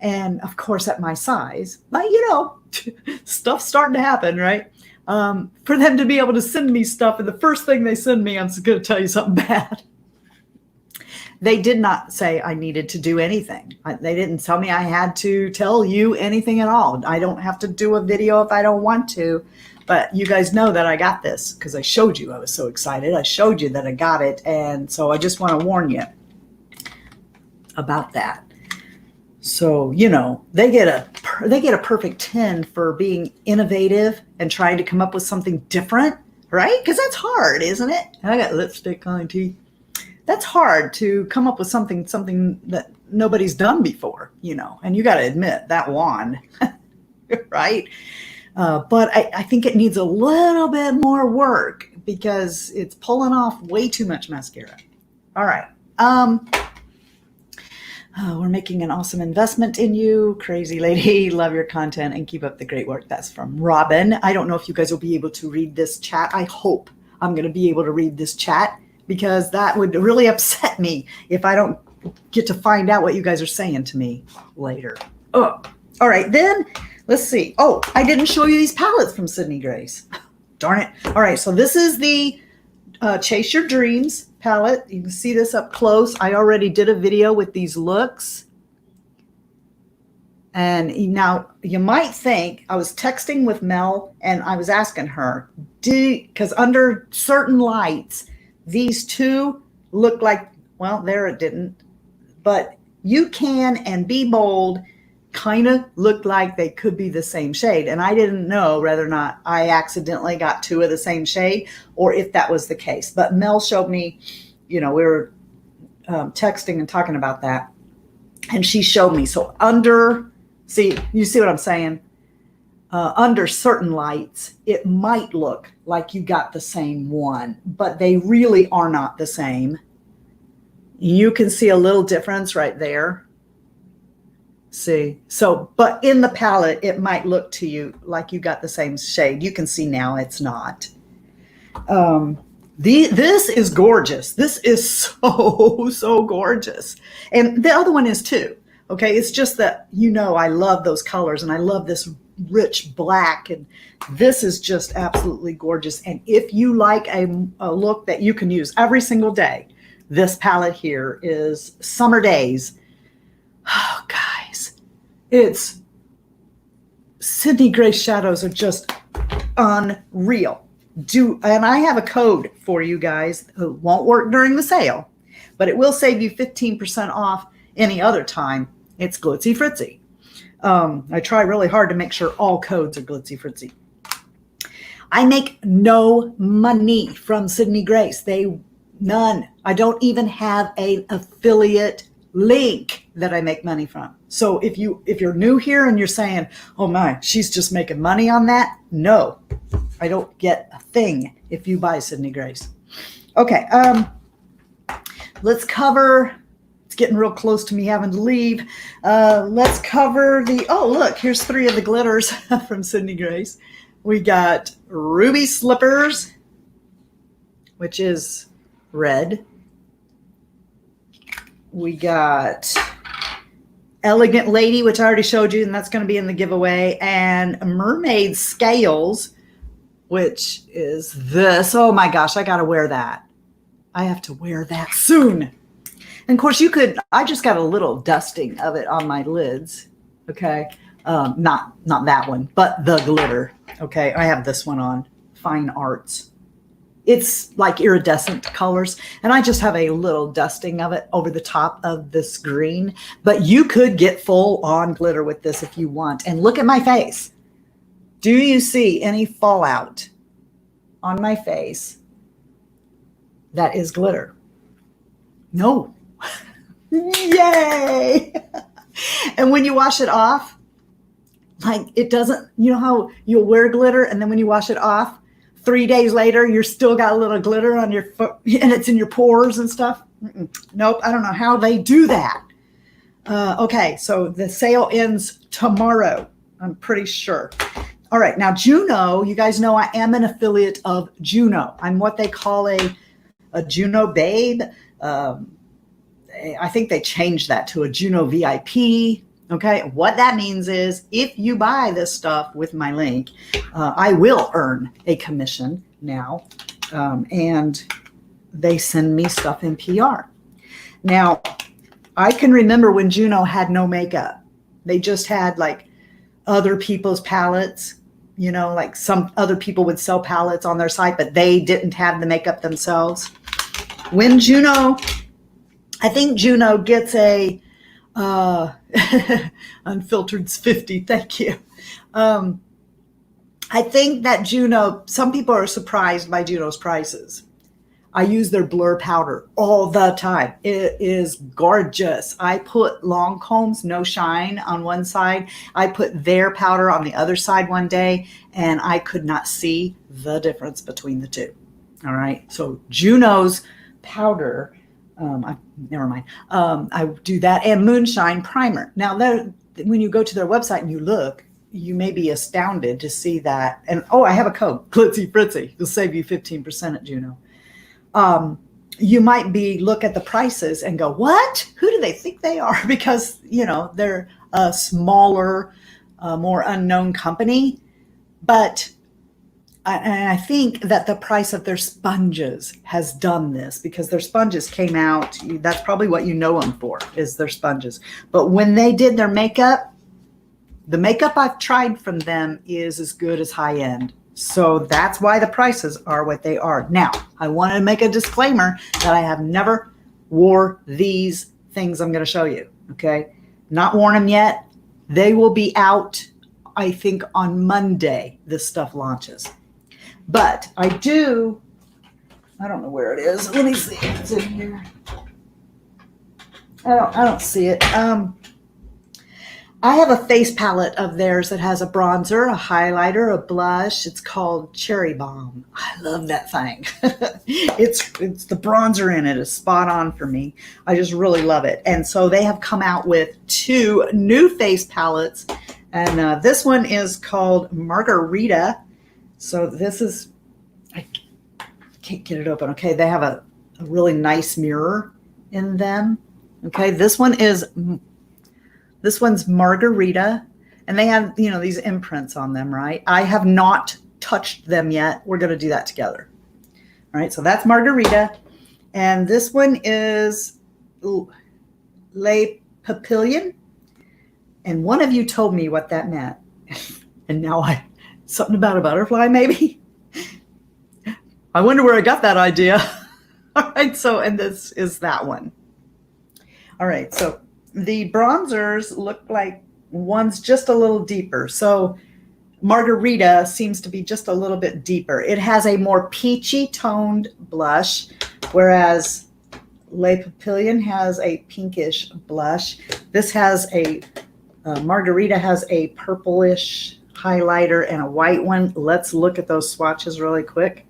A: And of course, at my size, but you know, stuff's starting to happen, right? for them to be able to send me stuff. And the first thing they send me, I'm going to tell you something bad. They did not say I needed to do anything. They didn't tell me I had to tell you anything at all. I don't have to do a video if I don't want to. But you guys know that I got this because I showed you. I was so excited. I showed you that I got it. And so I just want to warn you about that. So, you know, they get a perfect 10 for being innovative and trying to come up with something different, right? Because that's hard, isn't it? I got lipstick on my teeth. That's hard to come up with something that nobody's done before, you know. And you got to admit that wand, right? But I think it needs a little bit more work because it's pulling off way too much mascara. All right. We're making an awesome investment in you. Crazy lady. Love your content and keep up the great work. That's from Robin. I don't know if you guys will be able to read this chat. I hope I'm going to be able to read this chat because that would really upset me if I don't get to find out what you guys are saying to me later. Oh, all right. Then let's see. Oh, I didn't show you these palettes from Sydney Grace. Darn it. All right. So this is the Chase Your Dreams palette. You can see this up close. I already did a video with these looks. And now you might think I was texting with Mel and I was asking her, because under certain lights, these two look like, well, there it didn't, but You Can and Be Bold kind of looked like they could be the same shade. And I didn't know whether or not I accidentally got two of the same shade or if that was the case. But Mel showed me, you know, we were texting and talking about that. And she showed me. So you see what I'm saying? Under certain lights, it might look like you got the same one, but they really are not the same. You can see a little difference right there. See, so, but in the palette, it might look to you like you got the same shade. You can see now it's not. This is gorgeous. This is so gorgeous. And the other one is too. Okay, it's just that, you know, I love those colors and I love this rich black, and this is just absolutely gorgeous. And if you like a look that you can use every single day, this palette here is Summer Days. Oh, guys, it's Sydney Grace shadows are just unreal. And I have a code for you guys. It won't work during the sale, but it will save you 15% off any other time. It's Glitzy Fritzy. I try really hard to make sure all codes are Glitzy Fritzy. I make no money from Sydney Grace. None. I don't even have an affiliate link that I make money from. So if you're new here and you're saying, oh my, she's just making money on that. No, I don't get a thing if you buy Sydney Grace. Okay. Let's cover, it's getting real close to me having to leave. Let's cover look, here's 3 of the glitters from Sydney Grace. We got Ruby Slippers, which is red. We got Elegant Lady, which I already showed you, and that's going to be in the giveaway. And Mermaid Scales, which is this. Oh my gosh, I got to wear that. I have to wear that soon. And of course I just got a little dusting of it on my lids. Okay. Not that one, but the glitter. Okay. I have this one on, Fine Arts. It's like iridescent colors, and I just have a little dusting of it over the top of this green, but you could get full on glitter with this if you want. And look at my face. Do you see any fallout on my face that is glitter? No. Yay. And when you wash it off, like it doesn't, you know how you'll wear glitter and then when you wash it off, 3 days later, you're still got a little glitter on your foot and it's in your pores and stuff. Nope. I don't know how they do that. Okay. So the sale ends tomorrow. I'm pretty sure. All right. Now, Juno, you guys know I am an affiliate of Juno. I'm what they call a Juno babe. I think they changed that to a Juno VIP. Okay, what that means is if you buy this stuff with my link, I will earn a commission now, and they send me stuff in PR. Now, I can remember when Juno had no makeup. They just had like other people's palettes, you know, like some other people would sell palettes on their site, but they didn't have the makeup themselves. When Juno, I think Juno gets a Unfiltered's 50. Thank you. I think that Juno, some people are surprised by Juno's prices. I use their blur powder all the time. It is gorgeous. I put Lancome's No Shine on one side. I put their powder on the other side one day, and I could not see the difference between the two. All right. So Juno's powder, never mind. I do that, and Moonshine primer. Now, when you go to their website and you look, you may be astounded to see that. And I have a code, Glitzy Fritzy. It'll save you 15% at Juno. You might look at the prices and go, what? Who do they think they are? Because, you know, they're a smaller, more unknown company. But I think that the price of their sponges has done this, because their sponges came out. That's probably what you know them for, is their sponges. But when they did their makeup, the makeup I've tried from them is as good as high end. So that's why the prices are what they are. Now, I want to make a disclaimer that I have never wore these things I'm going to show you. Okay. Not worn them yet. They will be out, I think, on Monday. This stuff launches. But I don't know where it is. Let me see if it's in here. I don't see it. I have a face palette of theirs that has a bronzer, a highlighter, a blush. It's called Cherry Bomb. I love that thing. It's the bronzer in it is spot on for me. I just really love it. And so they have come out with 2 new face palettes. And this one is called Margarita. So this is, I can't get it open. Okay, they have a really nice mirror in them. Okay, this one's Margarita, and they have, you know, these imprints on them, right? I have not touched them yet. We're going to do that together. All right, so that's Margarita. And this one is Le Papillon. And one of you told me what that meant. And now something about a butterfly, maybe? I wonder where I got that idea. All right, so, and this is that one. All right, so the bronzers look like one's just a little deeper. So Margarita seems to be just a little bit deeper. It has a more peachy toned blush, whereas Le Papillon has a pinkish blush. This has Margarita has a purplish highlighter and a white one. Let's look at those swatches really quick.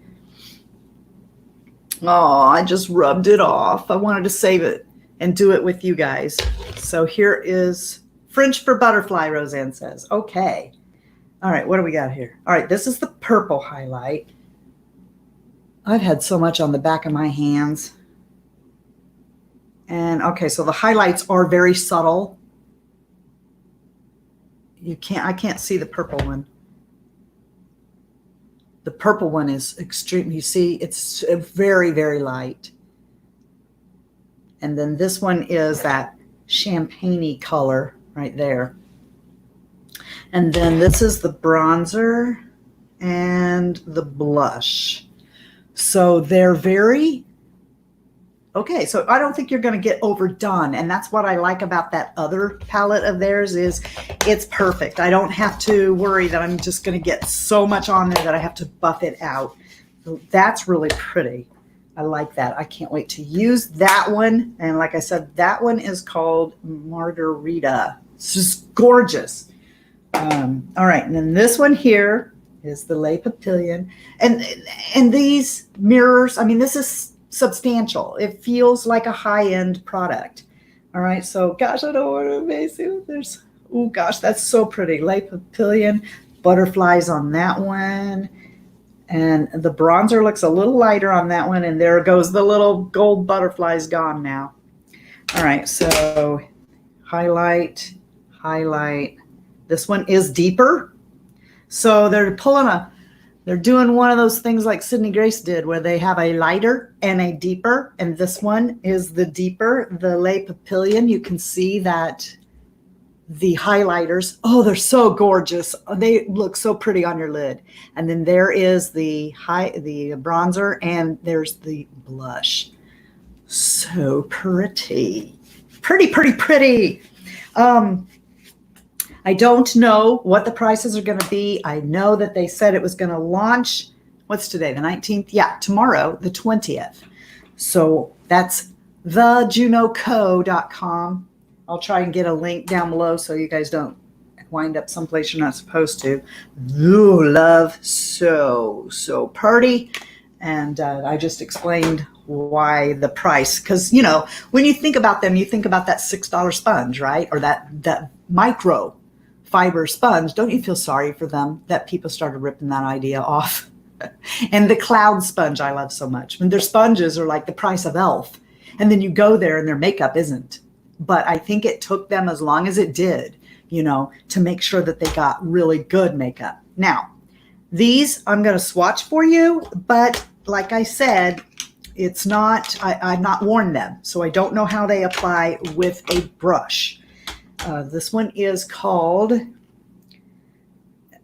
A: Oh, I just rubbed it off. I wanted to save it and do it with you guys. So here is French for Butterfly, Roseanne says. Okay. All right, what do we got here? All right, this is the purple highlight. I've had so much on the back of my hands. And okay, so the highlights are very subtle. I can't see the purple one. The purple one is extreme. You see, it's very, very light. And then this one is that champagne-y color right there. And then this is the bronzer and the blush. So they're very, okay, so I don't think you're going to get overdone. And that's what I like about that other palette of theirs is it's perfect. I don't have to worry that I'm just going to get so much on there that I have to buff it out. So that's really pretty. I like that. I can't wait to use that one. And like I said, that one is called Margarita. It's just gorgeous. All right. And then this one here is the Le Papillon. And these mirrors, I mean, this is substantial. It feels like a high-end product. All right. So gosh, I don't want to amaze you. Oh gosh, that's so pretty. Le Papillon, butterflies on that one. And the bronzer looks a little lighter on that one. And there goes the little gold butterflies gone now. All right. So highlight, highlight. This one is deeper. So they're doing one of those things like Sydney Grace did where they have a lighter and a deeper. And this one is the deeper, the Le Papillon. You can see that the highlighters, oh, they're so gorgeous. They look so pretty on your lid. And then there is the bronzer, and there's the blush. So pretty. Pretty. I don't know what the prices are going to be. I know that they said it was going to launch. What's today? The 19th? Yeah, tomorrow, the 20th. So that's thejunoco.com. I'll try and get a link down below so you guys don't wind up someplace you're not supposed to. Ooh, love, so pretty. And I just explained why the price, because when you think about them, you think about that $6 sponge, right? Or that micro fiber sponge. Don't you feel sorry for them that people started ripping that idea off? And the cloud sponge I love so much. When their sponges are like the price of Elf, and then you go there and their makeup isn't. But I think it took them as long as it did, to make sure that they got really good makeup. Now, these I'm going to swatch for you, but like I said, it's not, I've not worn them, so I don't know how they apply with a brush. This one is called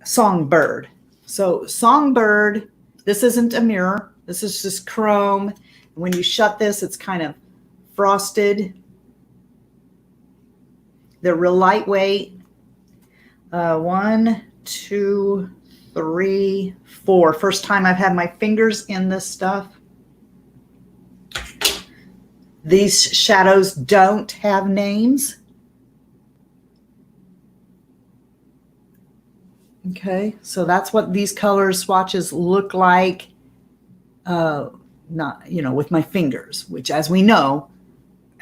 A: Songbird. So Songbird, this isn't a mirror. This is just chrome. When you shut this, it's kind of frosted. They're real lightweight. 1, 2, 3, 4. First time I've had my fingers in this stuff. These shadows don't have names. Okay, so that's what these color swatches look like. Not, with my fingers, which, as we know,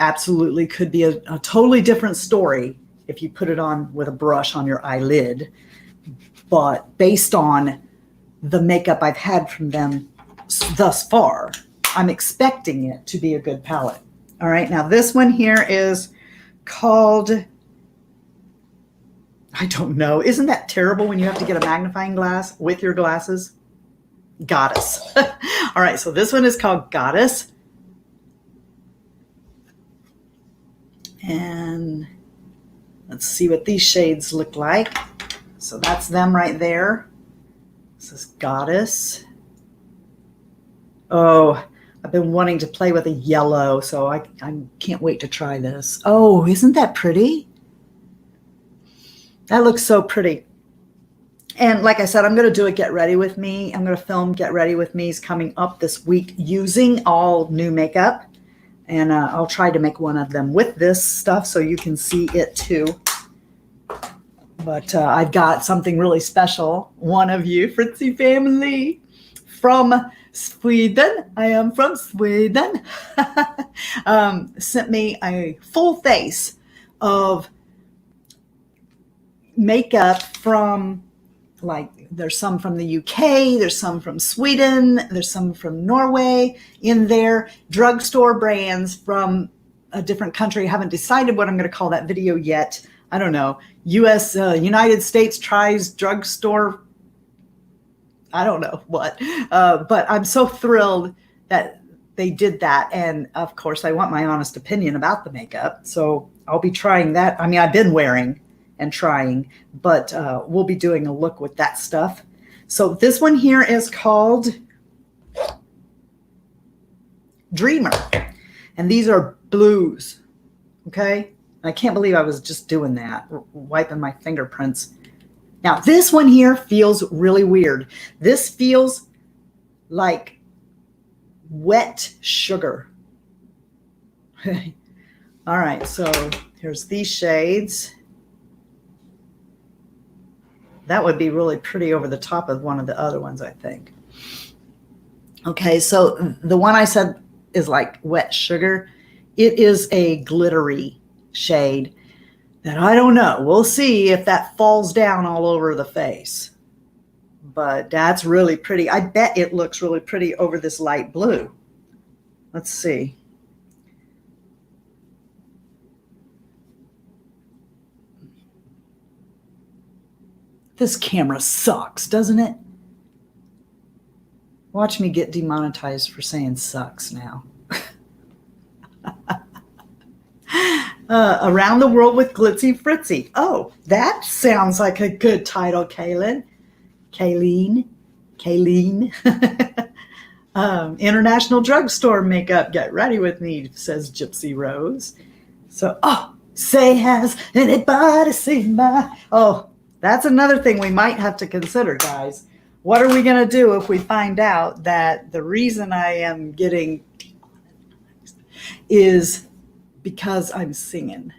A: absolutely could be a totally different story if you put it on with a brush on your eyelid. But based on the makeup I've had from them thus far, I'm expecting it to be a good palette. All right, now this one here is called, I don't know. Isn't that terrible when you have to get a magnifying glass with your glasses? Goddess. All right, so this one is called Goddess. And let's see what these shades look like. So that's them right there. This is Goddess. Oh, I've been wanting to play with a yellow, so I can't wait to try this. Oh, isn't that pretty? That looks so pretty. And like I said, I'm going to do a Get Ready With Me. I'm going to film Get Ready With Me's coming up this week using all new makeup. And I'll try to make one of them with this stuff so you can see it too. But I've got something really special. One of you, Fritzy family, from Sweden. I am from Sweden. Sent me a full face of makeup from, like, there's some from the UK, there's some from Sweden, there's some from Norway in there, drugstore brands from a different country. I haven't decided what I'm going to call that video yet. I don't know. United States tries drugstore. I don't know what. But I'm so thrilled that they did that. And of course, I want my honest opinion about the makeup. So I'll be trying that. I mean, I've been wearing and trying, but we'll be doing a look with that stuff. So this one here is called Dreamer, and these are blues. Okay, I can't believe I was just doing that, wiping my fingerprints. Now this one here feels really weird. This feels like wet sugar. All right, so here's these shades. That would be really pretty over the top of one of the other ones, I think. Okay, so the one I said is like wet sugar. It is a glittery shade that I don't know. We'll see if that falls down all over the face. But that's really pretty. I bet it looks really pretty over this light blue. Let's see. This camera sucks, doesn't it? Watch me get demonetized for saying sucks now. Around the World with Glitzy Fritzy. Oh, that sounds like a good title, Kaylin. International Drugstore Makeup. Get ready with me, says Gypsy Rose. So, say has anybody seen my... Oh, that's another thing we might have to consider, guys. What are we going to do if we find out that the reason I am getting is because I'm singing?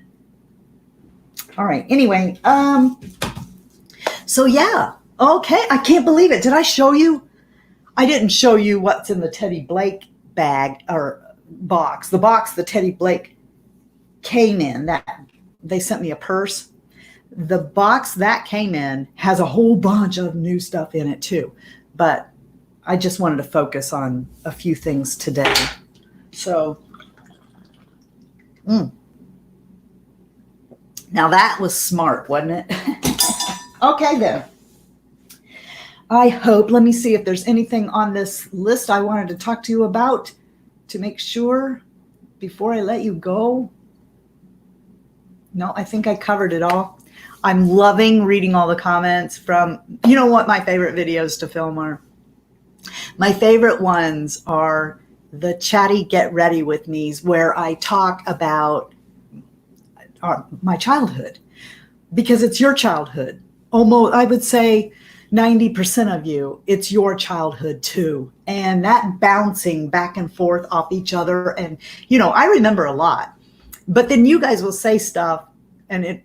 A: All right. Anyway, so yeah. Okay. I can't believe it. Did I show you? I didn't show you what's in the Teddy Blake bag or box. The box the Teddy Blake came in, that they sent me a purse. The box that came in has a whole bunch of new stuff in it too. But I just wanted to focus on a few things today. So, now that was smart, wasn't it? Okay then. I hope, let me see if there's anything on this list I wanted to talk to you about to make sure before I let you go. No, I think I covered it all. I'm loving reading all the comments from, you know what my favorite videos to film are? My favorite ones are the chatty get ready with me's, where I talk about my childhood, because it's your childhood. Almost, I would say 90% of you, it's your childhood too. And that bouncing back and forth off each other. And, I remember a lot, but then you guys will say stuff and it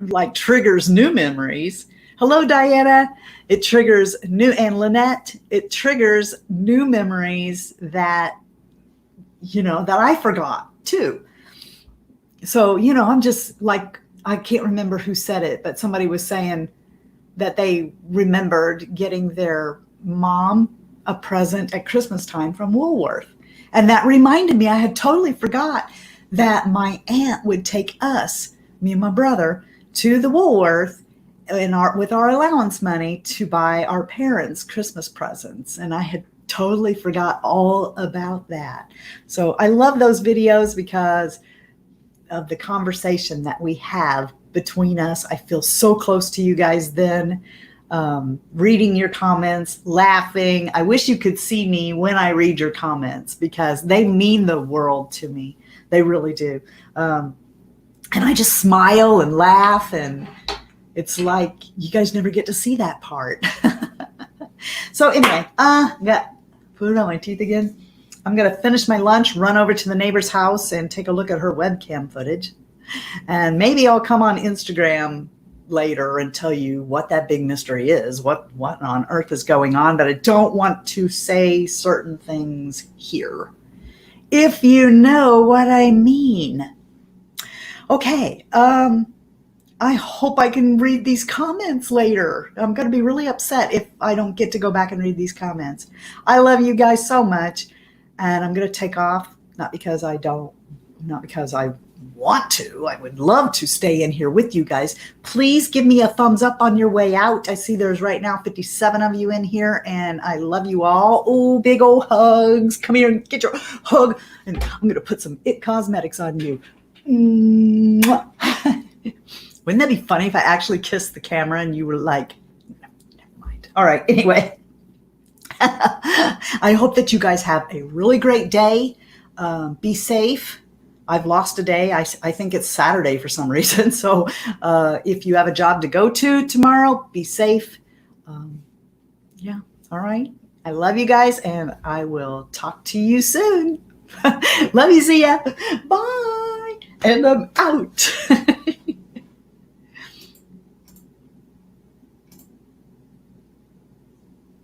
A: like triggers new memories. Hello, Diana. It triggers and Lynette, it triggers new memories that, that I forgot too. So, I'm just like, I can't remember who said it, but somebody was saying that they remembered getting their mom a present at Christmas time from Woolworth. And that reminded me, I had totally forgot that my aunt would take us, me and my brother, to the Woolworth with our allowance money to buy our parents Christmas presents. And I had totally forgot all about that. So I love those videos because of the conversation that we have between us. I feel so close to you guys then, reading your comments, laughing. I wish you could see me when I read your comments because they mean the world to me. They really do. And I just smile and laugh, and it's like you guys never get to see that part. So anyway, got food on my teeth again. I'm going to finish my lunch, run over to the neighbor's house and take a look at her webcam footage. And maybe I'll come on Instagram later and tell you what that big mystery is, what on earth is going on, but I don't want to say certain things here, if you know what I mean. Okay, I hope I can read these comments later. I'm going to be really upset if I don't get to go back and read these comments. I love you guys so much, and I'm going to take off, not because I want to. I would love to stay in here with you guys. Please give me a thumbs up on your way out. I see there's right now 57 of you in here, and I love you all. Oh, big old hugs. Come here and get your hug, and I'm going to put some It Cosmetics on you. Mwah. Wouldn't that be funny if I actually kissed the camera and you were like, no, never mind. All right, anyway. I hope that you guys have a really great day. Be safe. I've lost a day. I think it's Saturday for some reason. So if you have a job to go to tomorrow, be safe. Yeah. All right. I love you guys, and I will talk to you soon. Love you. See ya. Bye. And I'm out.